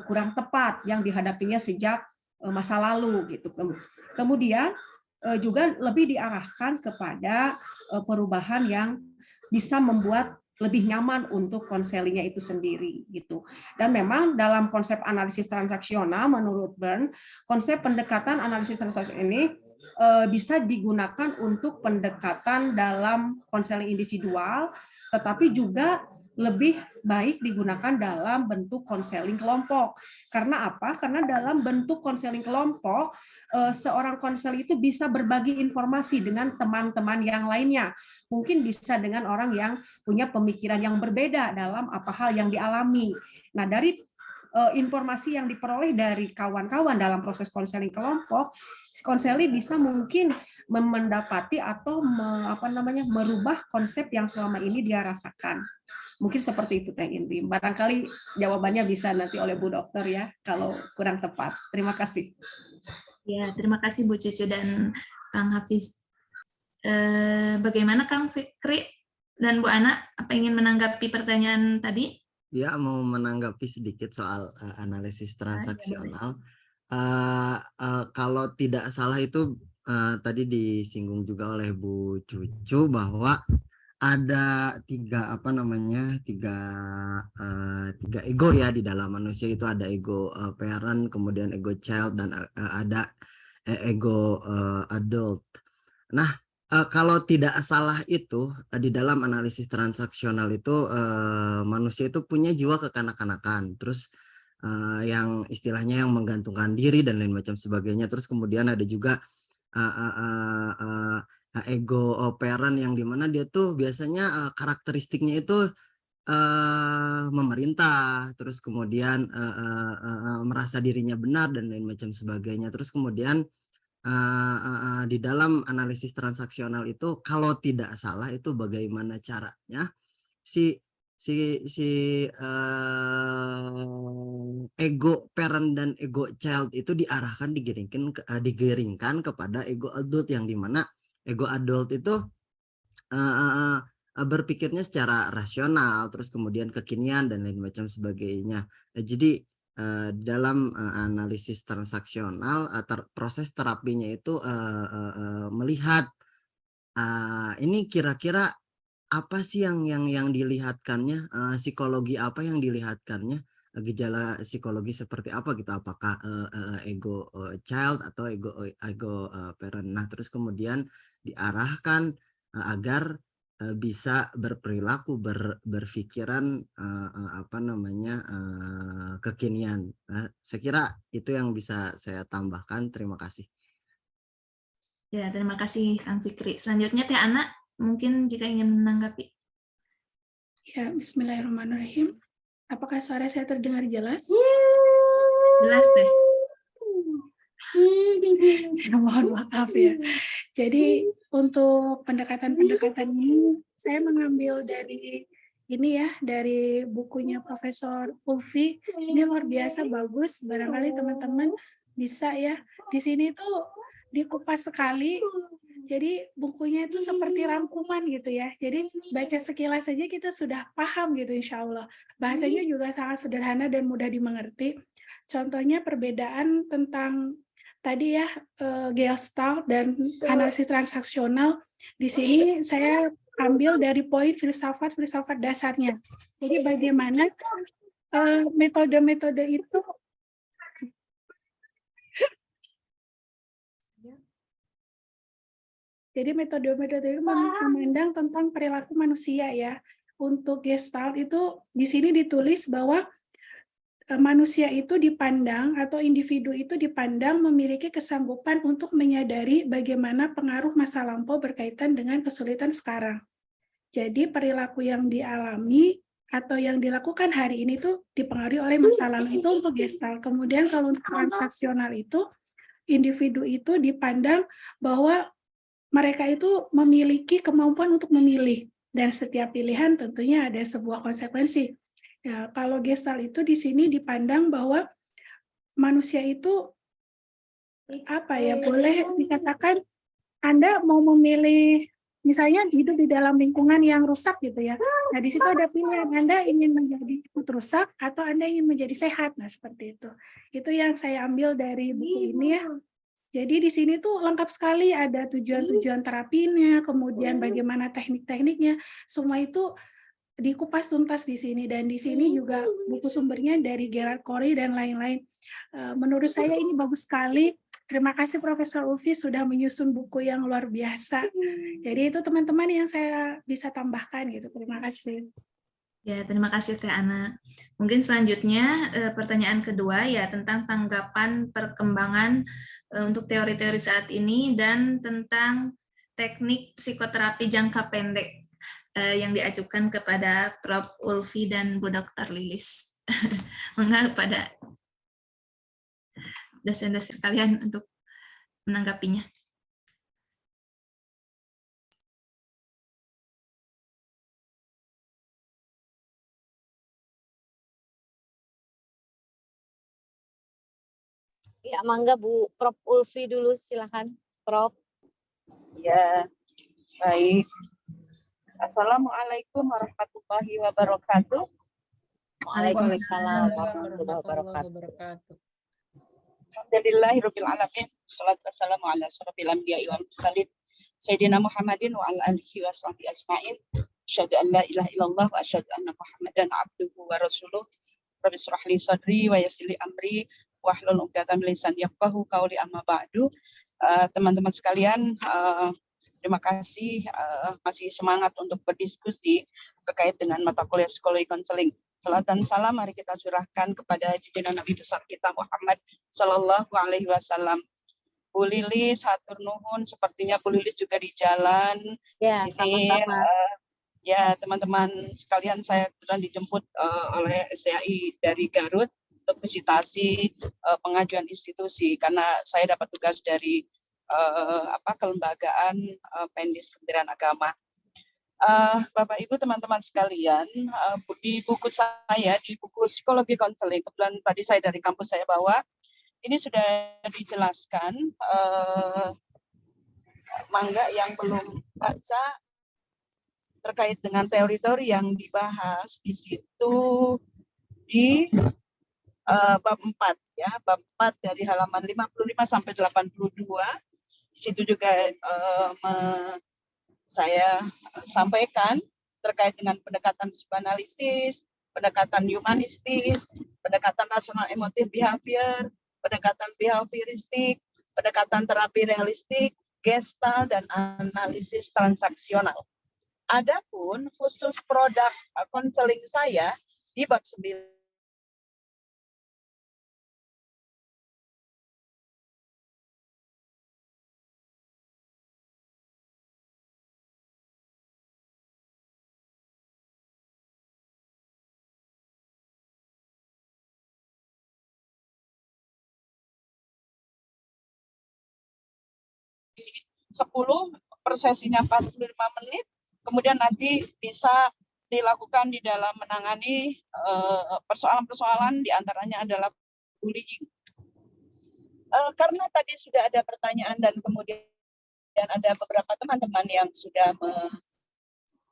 kurang tepat yang dihadapinya sejak masa lalu gitu. Kemudian juga lebih diarahkan kepada perubahan yang bisa membuat lebih nyaman untuk konselingnya itu sendiri gitu. Dan memang dalam konsep analisis transaksional menurut Bern, konsep pendekatan analisis transaksional ini bisa digunakan untuk pendekatan dalam konseling individual, tetapi juga lebih baik digunakan dalam bentuk konseling kelompok. Karena apa? Karena dalam bentuk konseling kelompok, seorang konselor itu bisa berbagi informasi dengan teman-teman yang lainnya. Mungkin bisa dengan orang yang punya pemikiran yang berbeda dalam apa hal yang dialami. Nah, dari informasi yang diperoleh dari kawan-kawan dalam proses konseling kelompok, konseli bisa mungkin mendapati atau merubah konsep yang selama ini dia rasakan. Mungkin seperti itu Teh Indri. Barangkali jawabannya bisa nanti oleh Bu Dokter ya, kalau kurang tepat. Terima kasih. Ya, terima kasih Bu Cucu dan Kang Hafiz. Bagaimana Kang Fikri dan Bu Ana, apa ingin menanggapi pertanyaan tadi? Ya, mau menanggapi sedikit soal analisis transaksional. Kalau tidak salah itu tadi disinggung juga oleh Bu Cucu bahwa ada tiga ego ya di dalam manusia. Itu ada ego parent, kemudian ego child, dan ada ego adult. Nah, kalau tidak salah itu di dalam analisis transaksional itu manusia itu punya jiwa kekanak-kanakan, terus yang istilahnya yang menggantungkan diri dan lain macam sebagainya. Terus kemudian ada juga ego parent yang dimana dia tuh biasanya karakteristiknya itu memerintah, terus kemudian merasa dirinya benar dan lain macam sebagainya. Terus kemudian di dalam analisis transaksional itu kalau tidak salah itu bagaimana caranya si ego parent dan ego child itu diarahkan digeringkan kepada ego adult, yang dimana ego adult itu berpikirnya secara rasional, terus kemudian kekinian dan lain macam sebagainya. Jadi dalam analisis transaksional proses terapinya itu melihat ini kira-kira apa sih yang dilihatkannya, psikologi apa yang dilihatkannya, gejala psikologi seperti apa gitu, apakah ego child atau ego parent. Nah, terus kemudian diarahkan agar bisa berperilaku, berpikiran kekinian. Nah, saya kira itu yang bisa saya tambahkan. Terima kasih. Ya, terima kasih Kang Fikri. Selanjutnya Teh Ana, mungkin jika ingin menanggapi. Ya, bismillahirrahmanirrahim. Apakah suara saya terdengar jelas? Jelas Teh. Mohon maaf ya. Jadi untuk pendekatan-pendekatan ini saya mengambil dari dari bukunya Profesor Ulfi. Ini luar biasa bagus. Barangkali teman-teman bisa ya. Di sini tuh dikupas sekali. Jadi bukunya itu seperti rangkuman gitu ya. Jadi baca sekilas saja kita sudah paham gitu insya Allah. Bahasanya juga sangat sederhana dan mudah dimengerti. Contohnya perbedaan tentang tadi ya Gestalt dan analisis transaksional. Di sini saya ambil dari poin filsafat dasarnya. Jadi bagaimana metode-metode itu jadi metode-metode itu memandang tentang perilaku manusia ya. Untuk Gestalt itu di sini ditulis bahwa manusia itu dipandang atau individu itu dipandang memiliki kesanggupan untuk menyadari bagaimana pengaruh masa lampau berkaitan dengan kesulitan sekarang. Jadi perilaku yang dialami atau yang dilakukan hari ini tuh dipengaruhi oleh masa lalu itu untuk Gestalt. Kemudian kalau untuk transaksional itu individu itu dipandang bahwa mereka itu memiliki kemampuan untuk memilih dan setiap pilihan tentunya ada sebuah konsekuensi. Ya, kalau Gestalt itu di sini dipandang bahwa manusia itu boleh dikatakan Anda mau memilih misalnya hidup di dalam lingkungan yang rusak gitu ya. Nah, di situ ada pilihan Anda ingin menjadi ikut rusak atau Anda ingin menjadi sehat. Nah, seperti itu. Itu yang saya ambil dari buku ini ya. Jadi di sini tuh lengkap sekali ada tujuan-tujuan terapinya, kemudian bagaimana teknik-tekniknya, semua itu dikupas tuntas di sini. Dan di sini juga buku sumbernya dari Gerard Corey dan lain-lain. Menurut saya ini bagus sekali. Terima kasih Profesor Ulfi sudah menyusun buku yang luar biasa. Jadi itu teman-teman yang saya bisa tambahkan gitu. Terima kasih. Ya, terima kasih Teh Ana. Mungkin selanjutnya pertanyaan kedua ya tentang tanggapan perkembangan untuk teori-teori saat ini dan tentang teknik psikoterapi jangka pendek yang diajukan kepada Prof. Ulfi dan Bu Dr. Lilis. Mengapa kepada dosen-dosen kalian untuk menanggapinya. Ya, mangga Bu Prof. Ulfi dulu, silakan Prof. Ya, baik. Assalamualaikum warahmatullahi wabarakatuh. Waalaikumsalam warahmatullahi wabarakatuh. Alhamdulillahirabbil alamin. Wassalatu wassalamu ala asyrofil anbiya'i wal mursalin Sayyidina Muhammadin wa ala alihi wa sahbihi ajma'in. Asyhadu an la ilaha illallah wa asyhadu anna Muhammadan abduhu wa rasuluh. Rabbi shrah li sadri wa yassir li amri wahlul 'uqdatam min lisani yafqahu qawli, amma ba'du. Teman-teman sekalian, terima kasih masih semangat untuk berdiskusi terkait dengan mata kuliah psikologi konseling. Salam dan salam mari kita curahkan kepada junjungan Nabi besar kita Muhammad Sallallahu Alaihi Wasallam. Bu Lilis, hatur nuhun, sepertinya Bu Lilis juga di jalan. Ya, sama-sama. Ya, teman-teman sekalian, saya kebetulan dijemput oleh STAI dari Garut untuk visitasi pengajuan institusi karena saya dapat tugas dari kelembagaan Pendis Kementerian Agama. Bapak Ibu teman-teman sekalian, di buku saya, di buku psikologi konseling, kebetulan tadi saya dari kampus saya bawa, ini sudah dijelaskan, mangga yang belum baca terkait dengan teori-teori yang dibahas di situ di bab 4 ya, bab 4 dari halaman 55 sampai 82. Di situ juga saya sampaikan terkait dengan pendekatan psikoanalisis, pendekatan humanistis, pendekatan rasional emotif behavior, pendekatan behavioristik, pendekatan terapi realistik, Gestalt, dan analisis transaksional. Adapun khusus produk konseling saya di bab 9 prosesinya 45 menit, kemudian nanti bisa dilakukan di dalam menangani persoalan-persoalan, diantaranya adalah bullying. Karena tadi sudah ada pertanyaan dan kemudian dan ada beberapa teman-teman yang sudah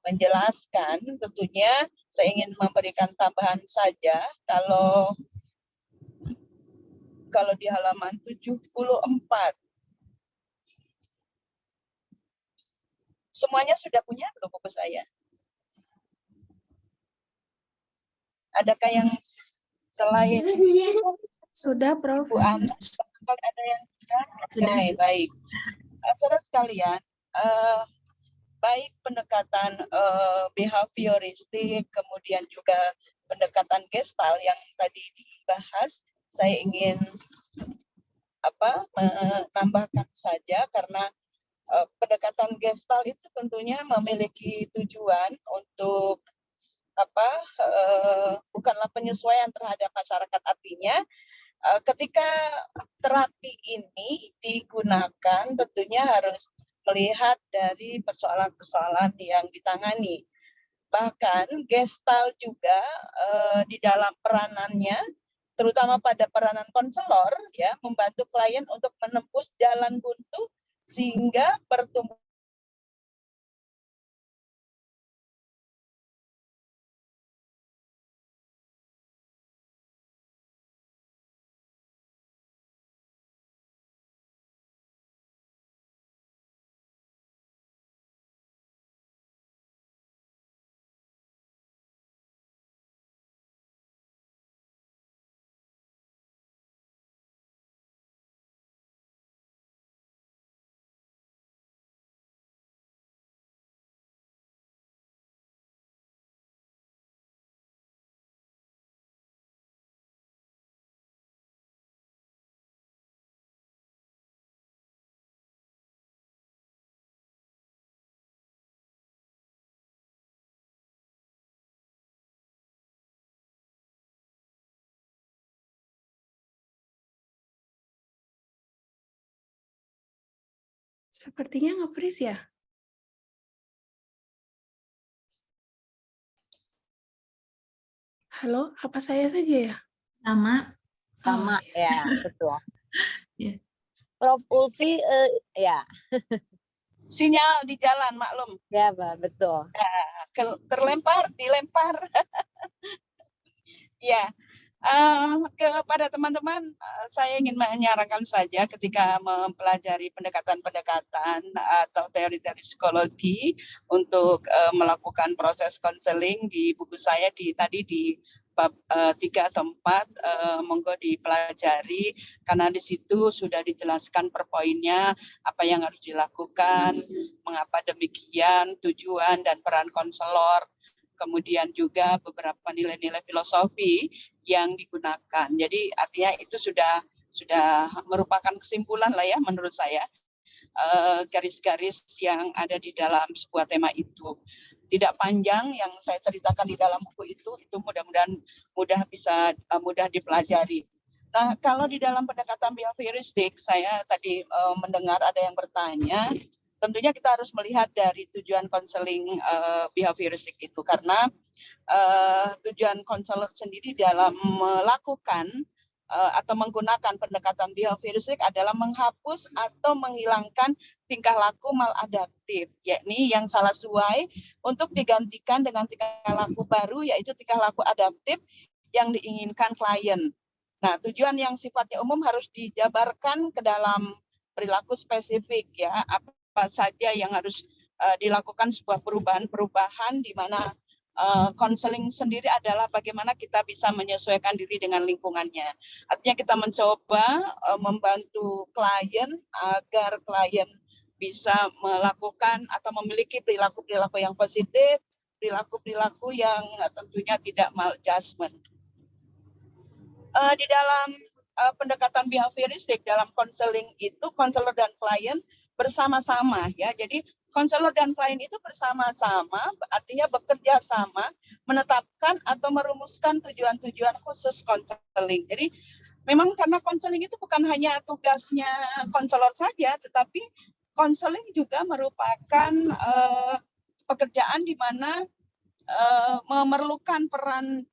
menjelaskan. Tentunya saya ingin memberikan tambahan saja kalau di halaman 74. Semuanya sudah punya belum buku saya? Adakah yang selain Sudah, Prof. Bu Ana, kalau ada yang sudah? Oke, baik. Saudara sekalian, baik pendekatan behavioristik, kemudian juga pendekatan gestal yang tadi dibahas, saya ingin menambahkan saja karena pendekatan gestal itu tentunya memiliki tujuan untuk bukanlah penyesuaian terhadap masyarakat, artinya ketika terapi ini digunakan tentunya harus melihat dari persoalan-persoalan yang ditangani. Bahkan gestal juga di dalam peranannya, terutama pada peranan konselor, ya, membantu klien untuk menembus jalan buntu sehingga pertumbuhan Sepertinya nge-freeze ya? Halo, apa saya saja ya? Sama. Sama, ya, betul. Ya. Prof. Ulfi, ya. sinyal di jalan, maklum. Ya, betul. Dilempar. Ya, kepada teman-teman, saya ingin menyarankan saja ketika mempelajari pendekatan-pendekatan atau teori-teori psikologi untuk melakukan proses konseling di buku saya tadi di bab 3 atau 4, monggo dipelajari karena di situ sudah dijelaskan per poinnya apa yang harus dilakukan, mengapa demikian, tujuan dan peran konselor. Kemudian juga beberapa nilai-nilai filosofi yang digunakan. Jadi artinya itu sudah merupakan kesimpulan lah ya menurut saya, garis-garis yang ada di dalam sebuah tema itu. Tidak panjang yang saya ceritakan di dalam buku itu mudah-mudahan mudah dipelajari. Nah, kalau di dalam pendekatan behavioristik, saya tadi mendengar ada yang bertanya, tentunya kita harus melihat dari tujuan konseling behavioristik itu, karena tujuan konselor sendiri dalam melakukan atau menggunakan pendekatan behavioristik adalah menghapus atau menghilangkan tingkah laku maladaptif, yakni yang salah sesuai untuk digantikan dengan tingkah laku baru, yaitu tingkah laku adaptif yang diinginkan klien. Nah, tujuan yang sifatnya umum harus dijabarkan ke dalam perilaku spesifik, ya, apa saja yang harus dilakukan sebuah perubahan di mana konseling sendiri adalah bagaimana kita bisa menyesuaikan diri dengan lingkungannya. Artinya kita mencoba membantu klien agar klien bisa melakukan atau memiliki perilaku-perilaku yang positif, perilaku-perilaku yang tentunya tidak maladjustment. Di dalam pendekatan behavioristik dalam konseling itu konselor dan klien bersama-sama, ya. Jadi konselor dan klien itu bersama-sama, artinya bekerja sama menetapkan atau merumuskan tujuan-tujuan khusus konseling. Jadi memang karena konseling itu bukan hanya tugasnya konselor saja, tetapi konseling juga merupakan pekerjaan di mana memerlukan peran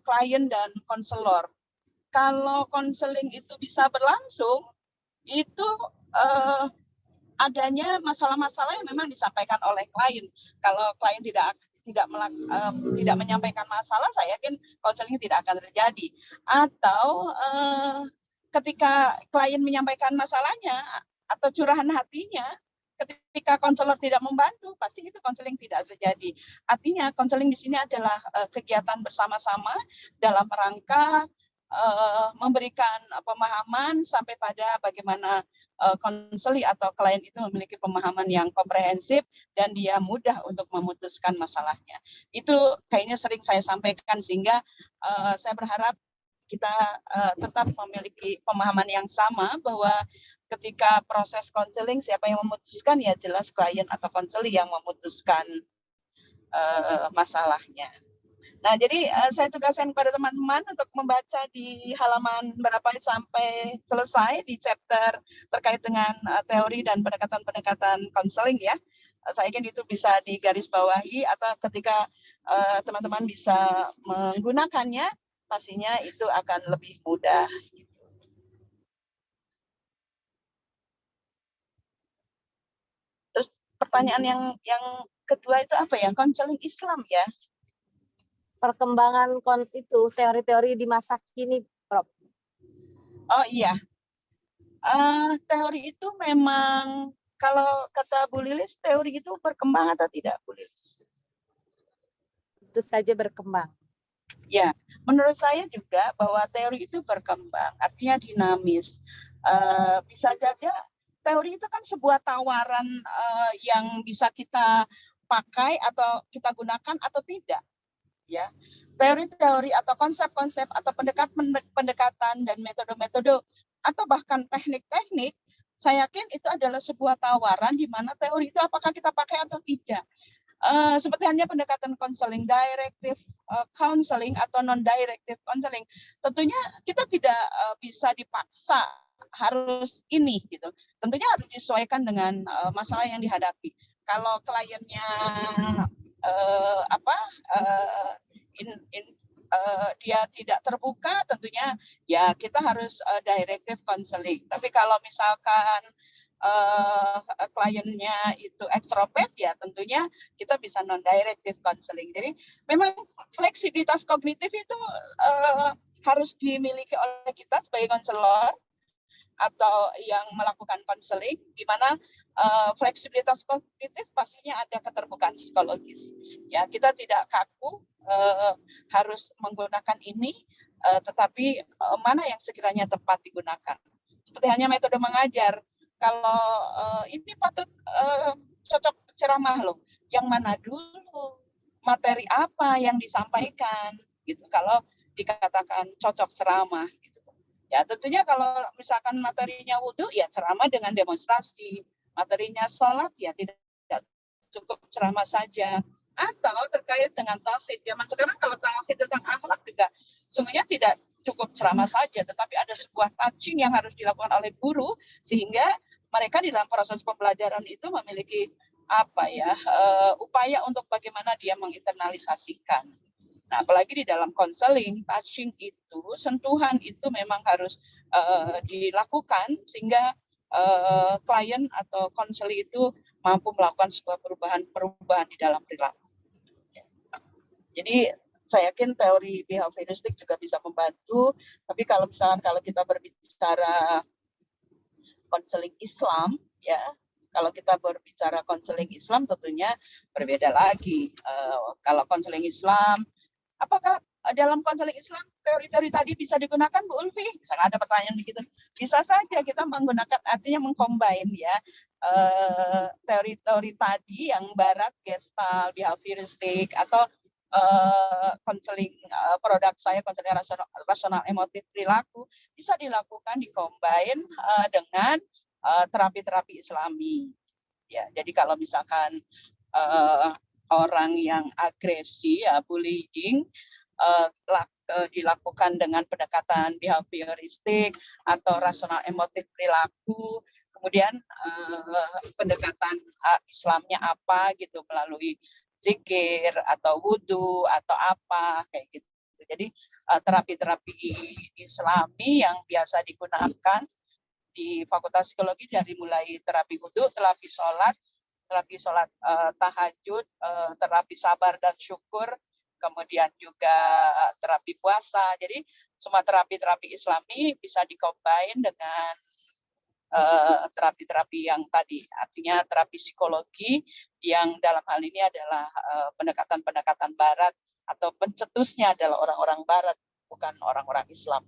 klien dan konselor. Kalau konseling itu bisa berlangsung, itu adanya masalah-masalah yang memang disampaikan oleh klien. Kalau klien tidak menyampaikan masalah, saya yakin konseling tidak akan terjadi. Atau ketika klien menyampaikan masalahnya atau curahan hatinya, ketika konselor tidak membantu, pasti itu konseling tidak terjadi. Artinya konseling di sini adalah kegiatan bersama-sama dalam rangka memberikan pemahaman sampai pada bagaimana konseli atau klien itu memiliki pemahaman yang komprehensif dan dia mudah untuk memutuskan masalahnya. Itu kayaknya sering saya sampaikan, sehingga saya berharap kita tetap memiliki pemahaman yang sama bahwa ketika proses konseling siapa yang memutuskan, ya jelas klien atau konseli yang memutuskan masalahnya. Nah, jadi saya tugaskan kepada teman-teman untuk membaca di halaman berapa sampai selesai di chapter terkait dengan teori dan pendekatan-pendekatan konseling ya. Saya ingin itu bisa digarisbawahi, atau ketika teman-teman bisa menggunakannya, pastinya itu akan lebih mudah. Terus pertanyaan yang kedua itu apa ya? Konseling Islam ya. Perkembangan itu teori-teori di masa kini, Prof. Oh iya, teori itu memang kalau kata Bu Lilis, teori itu berkembang atau tidak, Bu Lilis? Tentu saja berkembang. Ya, menurut saya juga bahwa teori itu berkembang, artinya dinamis. Bisa saja teori itu kan sebuah tawaran yang bisa kita pakai atau kita gunakan atau tidak. Ya, teori-teori atau konsep-konsep atau pendekatan dan metode-metode atau bahkan teknik-teknik, saya yakin itu adalah sebuah tawaran di mana teori itu apakah kita pakai atau tidak. Seperti hanya pendekatan konseling, directive counseling atau non-directive counseling, tentunya kita tidak bisa dipaksa harus ini gitu. Tentunya harus disesuaikan dengan masalah yang dihadapi. Kalau kliennya dia tidak terbuka, tentunya ya kita harus directive counseling. Tapi kalau misalkan kliennya itu extrovert, ya tentunya kita bisa non directive counseling. Jadi memang fleksibilitas kognitif itu harus dimiliki oleh kita sebagai konselor atau yang melakukan konseling, di mana fleksibilitas kognitif pastinya ada keterbukaan psikologis. Ya, kita tidak kaku harus menggunakan ini, tetapi mana yang sekiranya tepat digunakan. Seperti hanya metode mengajar, kalau ini patut cocok ceramah loh, yang mana dulu, materi apa yang disampaikan, gitu. Kalau dikatakan cocok ceramah, gitu. Ya tentunya kalau misalkan materinya wudhu, ya ceramah dengan demonstrasi. Materinya sholat, ya tidak cukup ceramah saja. Atau terkait dengan tauhid. Zaman sekarang kalau tauhid tentang akhlak juga sungguhnya tidak cukup ceramah saja, tetapi ada sebuah touching yang harus dilakukan oleh guru, sehingga mereka di dalam proses pembelajaran itu memiliki upaya untuk bagaimana dia menginternalisasikan. Nah, apalagi di dalam konseling, touching itu, sentuhan itu memang harus dilakukan sehingga klien atau konseli itu mampu melakukan sebuah perubahan di dalam perilaku. Jadi saya yakin teori behavioristik juga bisa membantu, tapi kalau misalkan kalau kita berbicara konseling Islam, ya kalau kita berbicara konseling Islam tentunya berbeda lagi. Kalau konseling Islam, apakah dalam konseling Islam teori-teori tadi bisa digunakan, Bu Ulfi? Misalnya ada pertanyaan begitu. Bisa saja kita menggunakan, artinya mengcombine ya teori-teori tadi yang barat, Gestalt, behavioristik, atau konseling produk saya, konseling rasional emotif perilaku, bisa dilakukan dikombine dengan terapi-terapi Islami. Ya, jadi kalau misalkan orang yang agresi, ya bullying, dilakukan dengan pendekatan behavioristik atau rasional emotif perilaku, kemudian pendekatan Islamnya apa gitu melalui zikir atau wudhu atau apa kayak gitu. Jadi terapi-terapi Islami yang biasa digunakan di Fakultas Psikologi dari mulai terapi wudhu, terapi sholat tahajud, terapi sabar dan syukur, kemudian juga terapi puasa. Jadi semua terapi-terapi Islami bisa di-combine dengan terapi-terapi yang tadi, artinya terapi psikologi yang dalam hal ini adalah pendekatan-pendekatan Barat atau pencetusnya adalah orang-orang Barat, bukan orang-orang Islam.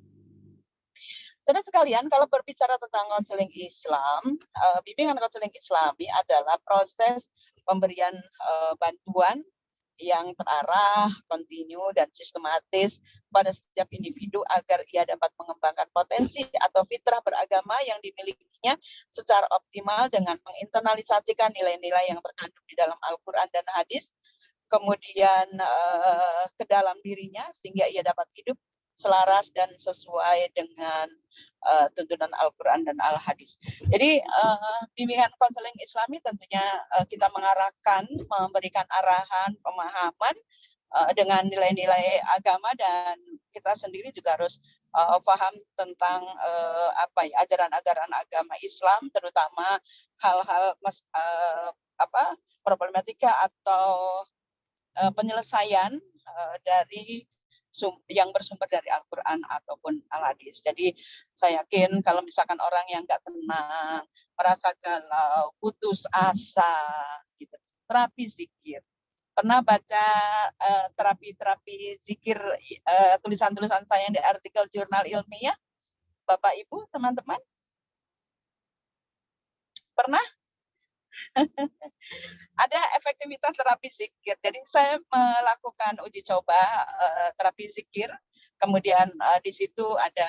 Saudara sekalian, kalau berbicara tentang konseling Islam, bimbingan konseling Islami adalah proses pemberian bantuan yang terarah, kontinu, dan sistematis pada setiap individu agar ia dapat mengembangkan potensi atau fitrah beragama yang dimilikinya secara optimal dengan menginternalisasikan nilai-nilai yang terkandung di dalam Al-Quran dan hadis, kemudian ke dalam dirinya sehingga ia dapat hidup selaras dan sesuai dengan tuntunan Al-Quran dan Al-Hadis. Jadi bimbingan konseling Islami tentunya kita mengarahkan, memberikan arahan, pemahaman dengan nilai-nilai agama, dan kita sendiri juga harus paham tentang ajaran-ajaran agama Islam, terutama hal-hal problematika atau penyelesaian dari yang bersumber dari Al-Quran ataupun Al-Hadis. Jadi saya yakin kalau misalkan orang yang nggak tenang, merasa galau, putus asa, gitu, terapi zikir. Pernah baca terapi-terapi zikir, tulisan-tulisan saya di artikel jurnal ilmiah, Bapak Ibu, teman-teman? Pernah? Ada efektivitas terapi zikir. Jadi saya melakukan uji coba terapi zikir. Kemudian di situ ada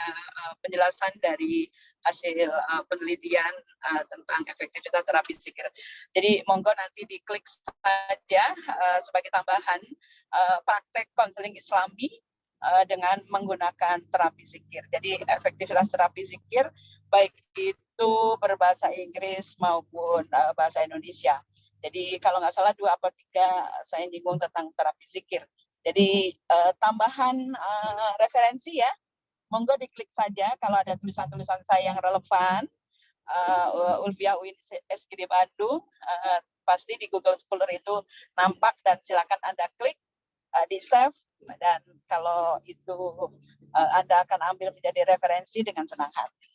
penjelasan dari hasil penelitian tentang efektivitas terapi zikir. Jadi monggo nanti diklik saja sebagai tambahan praktek konseling Islami dengan menggunakan terapi zikir. Jadi efektivitas terapi zikir baik itu berbahasa Inggris maupun bahasa Indonesia. Jadi kalau nggak salah 2 atau 3 saya nyinggung tentang terapi zikir. Jadi tambahan referensi ya, monggo diklik saja kalau ada tulisan-tulisan saya yang relevan. Ulfia UIN SGD Bandung, pasti di Google Scholar itu nampak dan silakan Anda klik, di save, dan kalau itu Anda akan ambil menjadi referensi dengan senang hati.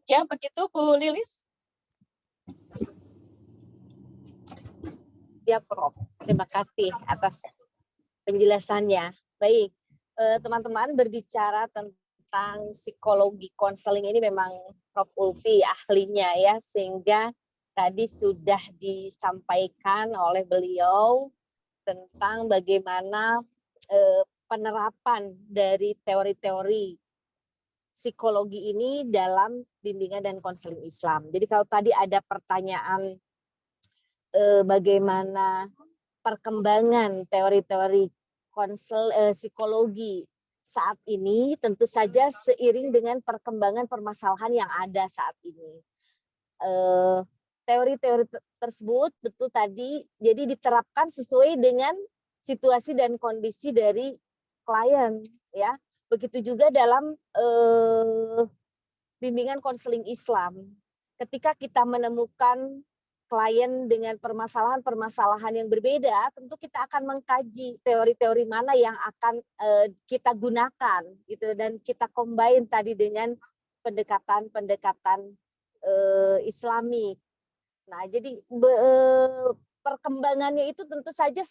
Ya, begitu Bu Lilis. Ya, Prof. Terima kasih atas penjelasannya. Baik, teman-teman, berbicara tentang psikologi konseling ini memang Prof. Ulfi ahlinya ya, sehingga tadi sudah disampaikan oleh beliau tentang bagaimana penerapan dari teori-teori psikologi ini dalam bimbingan dan konseling Islam. Jadi kalau tadi ada pertanyaan bagaimana perkembangan teori-teori psikologi saat ini, tentu saja seiring dengan perkembangan permasalahan yang ada saat ini. Teori-teori tersebut betul tadi jadi diterapkan sesuai dengan situasi dan kondisi dari klien ya. Begitu juga dalam bimbingan konseling Islam. Ketika kita menemukan klien dengan permasalahan-permasalahan yang berbeda, tentu kita akan mengkaji teori-teori mana yang akan kita gunakan gitu, dan kita combine tadi dengan pendekatan-pendekatan Islami. Nah, jadi perkembangannya itu tentu saja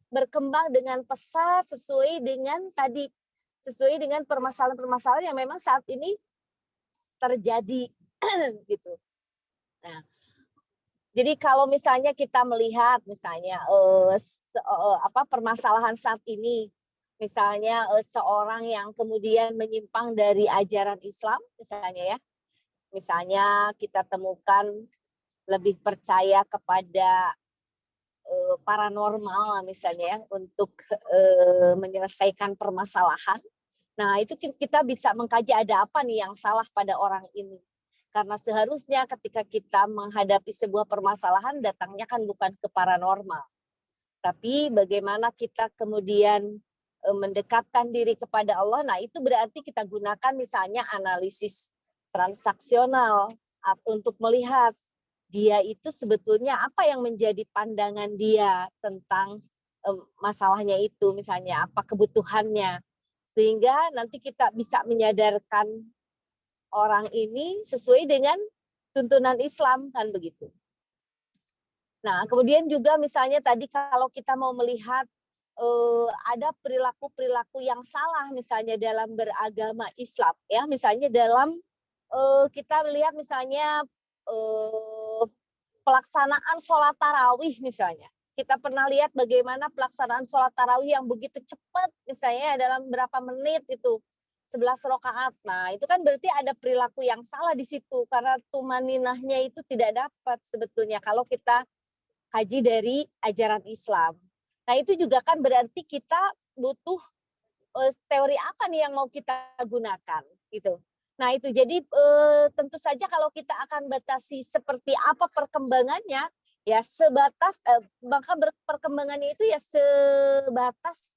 berkembang dengan pesat sesuai dengan permasalahan-permasalahan yang memang saat ini terjadi gitu. Nah, jadi kalau misalnya kita melihat misalnya permasalahan saat ini, misalnya seorang yang kemudian menyimpang dari ajaran Islam misalnya ya. Misalnya kita temukan lebih percaya kepada paranormal misalnya ya, untuk menyelesaikan permasalahan. Nah, itu kita bisa mengkaji ada apa nih yang salah pada orang ini. Karena seharusnya ketika kita menghadapi sebuah permasalahan, datangnya kan bukan ke paranormal. Tapi bagaimana kita kemudian mendekatkan diri kepada Allah, nah itu berarti kita gunakan misalnya analisis transaksional untuk melihat dia itu sebetulnya apa yang menjadi pandangan dia tentang masalahnya itu, misalnya apa kebutuhannya, sehingga nanti kita bisa menyadarkan orang ini sesuai dengan tuntunan Islam, kan begitu. Nah, kemudian juga misalnya tadi kalau kita mau melihat ada perilaku-perilaku yang salah misalnya dalam beragama Islam, ya, misalnya dalam kita lihat misalnya pelaksanaan sholat tarawih misalnya. Kita pernah lihat bagaimana pelaksanaan sholat tarawih yang begitu cepat, misalnya dalam berapa menit itu, 11 rakaat. Nah, itu kan berarti ada perilaku yang salah di situ, karena tumaninahnya itu tidak dapat sebetulnya kalau kita kaji dari ajaran Islam. Nah, itu juga kan berarti kita butuh teori apa nih yang mau kita gunakan gitu. Nah, itu jadi tentu saja kalau kita akan batasi seperti apa perkembangannya, ya sebatas maka perkembangannya itu ya sebatas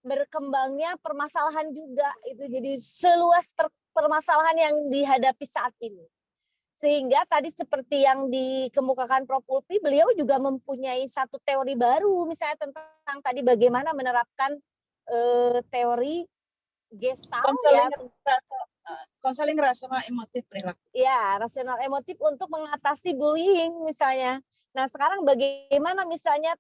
berkembangnya permasalahan juga itu. Jadi seluas permasalahan yang dihadapi saat ini. Sehingga tadi seperti yang dikemukakan Prof. Ulfi, beliau juga mempunyai satu teori baru, misalnya tentang tadi bagaimana menerapkan teori Gestalt ya. Konseling rasional emotif perilaku. Ya, rasional emotif untuk mengatasi bullying misalnya. Nah, sekarang bagaimana misalnya,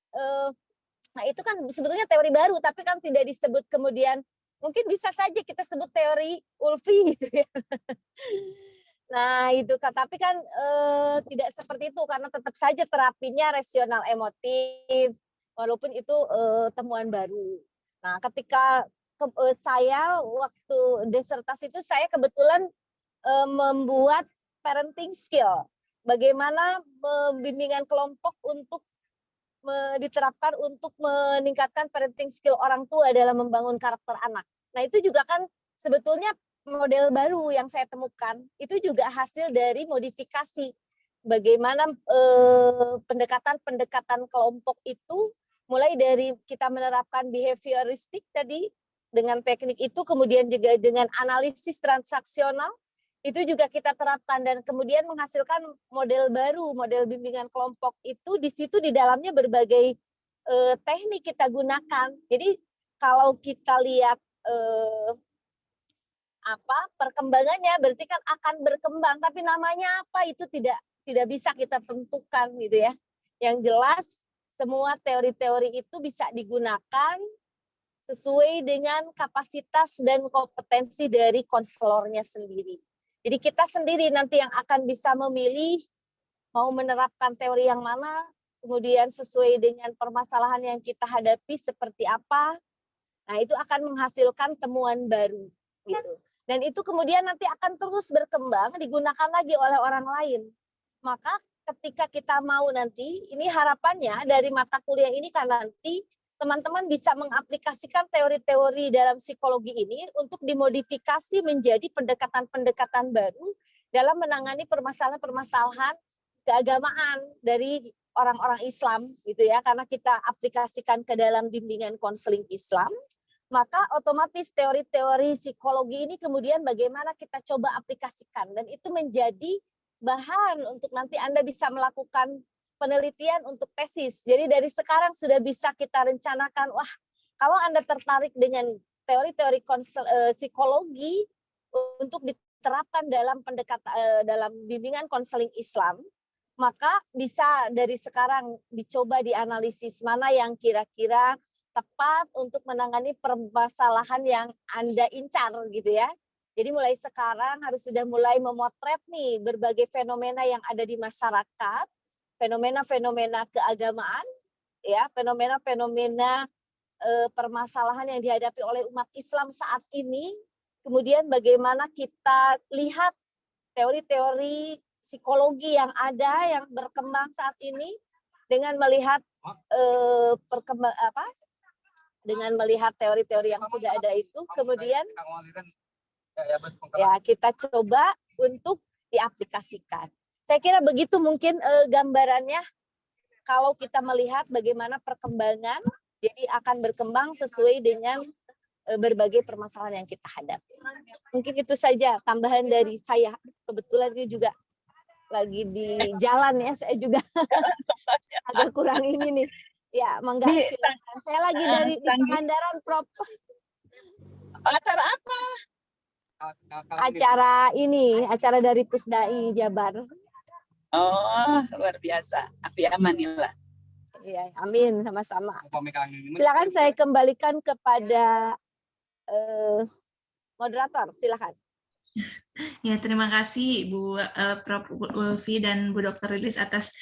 nah itu kan sebetulnya teori baru, tapi kan tidak disebut kemudian, mungkin bisa saja kita sebut teori Ulfi gitu ya. Nah itu kan, tapi kan tidak seperti itu karena tetap saja terapinya rasional emotif, walaupun itu temuan baru. Nah ketika saya waktu disertasi itu saya kebetulan membuat parenting skill, bagaimana bimbingan kelompok untuk diterapkan untuk meningkatkan parenting skill orang tua dalam membangun karakter anak. Nah itu juga kan sebetulnya model baru yang saya temukan, itu juga hasil dari modifikasi. Bagaimana pendekatan-pendekatan kelompok itu, mulai dari kita menerapkan behavioristik tadi, dengan teknik itu, kemudian juga dengan analisis transaksional, itu juga kita terapkan, dan kemudian menghasilkan model baru, model bimbingan kelompok itu, di situ di dalamnya berbagai teknik kita gunakan. Jadi kalau kita lihat perkembangannya berarti kan akan berkembang, tapi namanya apa itu tidak bisa kita tentukan gitu ya. Yang jelas semua teori-teori itu bisa digunakan sesuai dengan kapasitas dan kompetensi dari konselornya sendiri. Jadi kita sendiri nanti yang akan bisa memilih mau menerapkan teori yang mana, kemudian sesuai dengan permasalahan yang kita hadapi seperti apa. Nah, itu akan menghasilkan temuan baru gitu. Dan itu kemudian nanti akan terus berkembang, digunakan lagi oleh orang lain. Maka ketika kita mau nanti, ini harapannya dari mata kuliah ini kan nanti teman-teman bisa mengaplikasikan teori-teori dalam psikologi ini untuk dimodifikasi menjadi pendekatan-pendekatan baru dalam menangani permasalahan-permasalahan keagamaan dari orang-orang Islam gitu ya, karena kita aplikasikan ke dalam bimbingan konseling Islam. Maka otomatis teori-teori psikologi ini kemudian bagaimana kita coba aplikasikan, dan itu menjadi bahan untuk nanti Anda bisa melakukan penelitian untuk tesis. Jadi dari sekarang sudah bisa kita rencanakan, wah kalau Anda tertarik dengan teori-teori psikologi untuk diterapkan dalam dalam bimbingan konseling Islam, maka bisa dari sekarang dicoba dianalisis mana yang kira-kira tepat untuk menangani permasalahan yang Anda incar gitu ya. Jadi mulai sekarang harus sudah mulai memotret nih berbagai fenomena yang ada di masyarakat, fenomena-fenomena keagamaan, ya, fenomena-fenomena permasalahan yang dihadapi oleh umat Islam saat ini. Kemudian bagaimana kita lihat teori-teori psikologi yang ada, yang berkembang saat ini, dengan melihat dengan melihat teori-teori yang sudah ada itu, kemudian ya kita coba untuk diaplikasikan. Saya kira begitu mungkin gambarannya kalau kita melihat bagaimana perkembangan, jadi akan berkembang sesuai dengan berbagai permasalahan yang kita hadapi. Mungkin itu saja tambahan dari saya. Kebetulan ini juga lagi di jalan ya, saya juga agak kurang ini nih. Ya, mangga silakan. Saya lagi dari di Pangandaran, Prof. Acara apa? Acara dari Pusdai Jabar. Oh, luar biasa. Afi amanillah. Ya, amin, sama-sama. Silakan saya kembalikan kepada moderator, silakan. Ya, terima kasih Bu Prof. Ulfi dan Bu Dr. Lilis atas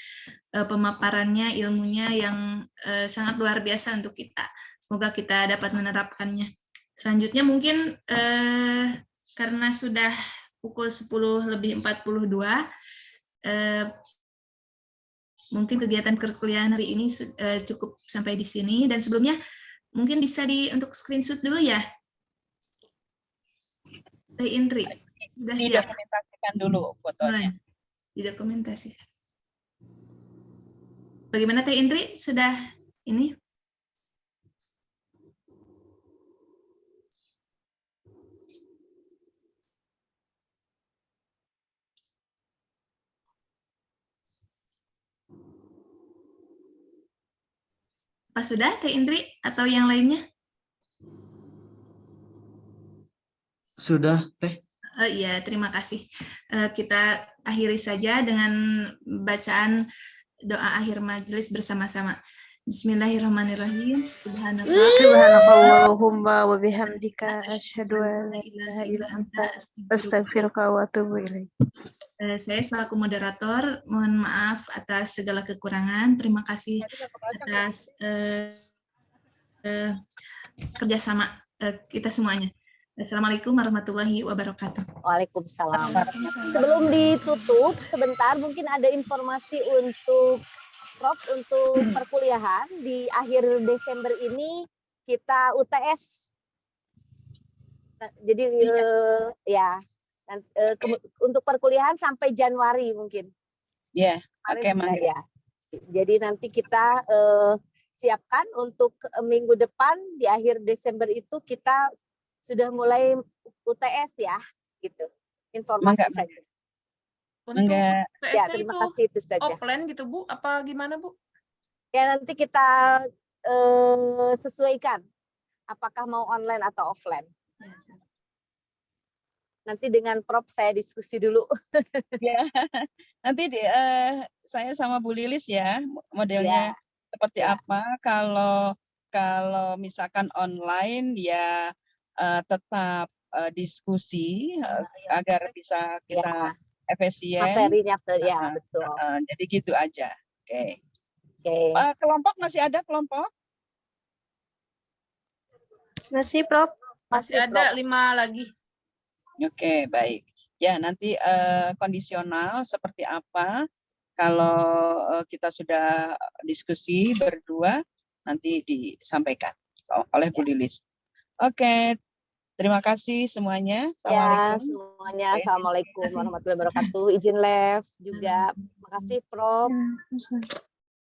pemaparannya, ilmunya yang sangat luar biasa untuk kita. Semoga kita dapat menerapkannya. Selanjutnya mungkin karena sudah pukul 10:42, mungkin kegiatan perkuliahan hari ini cukup sampai di sini. Dan sebelumnya mungkin bisa untuk screenshot dulu ya. Teh Indri, sudah siap? Didokumentasikan dulu fotonya. Didokumentasikan. Bagaimana Teh Indri? Sudah ini? Apa sudah Teh Indri atau yang lainnya? Sudah, Teh. Iya, terima kasih. Kita akhiri saja dengan bacaan doa akhir majelis bersama-sama. Bismillahirrahmanirrahim. Subhanakallahumma wa bihamdika asyhadu an la ilaha illa anta astaghfiruka wa atubu ilaik. Saya selaku moderator, mohon maaf atas segala kekurangan. Terima kasih atas kerjasama kita semuanya. Assalamualaikum warahmatullahi wabarakatuh. Waalaikumsalam. Sebelum ditutup, sebentar mungkin ada informasi untuk Prof untuk perkuliahan di akhir Desember ini kita UTS. Jadi untuk perkuliahan sampai Januari mungkin. Ya, oke, ya. Jadi nanti kita siapkan untuk minggu depan di akhir Desember itu kita sudah mulai UTS ya, gitu. Informasi saja. Untuk UTS ya, terima kasih itu saja. Offline gitu Bu, apa gimana Bu? Ya nanti kita sesuaikan, apakah mau online atau offline. Nanti dengan Prof saya diskusi dulu. Ya, nanti saya sama Bu Lilis ya, modelnya seperti apa. Kalau misalkan online ya tetap diskusi agar bisa kita efisien. Materinya betul. Jadi gitu aja. Oke. Kelompok masih ada kelompok? Masih Prof. Masih ada 5 lagi. Oke, baik. Ya, nanti kondisional seperti apa kalau kita sudah diskusi berdua nanti disampaikan oleh Bu Lilis. Oke, terima kasih semuanya. Assalamualaikum. Ya, semuanya. Assalamualaikum warahmatullahi wabarakatuh. Izin live juga. Terima kasih, Prof.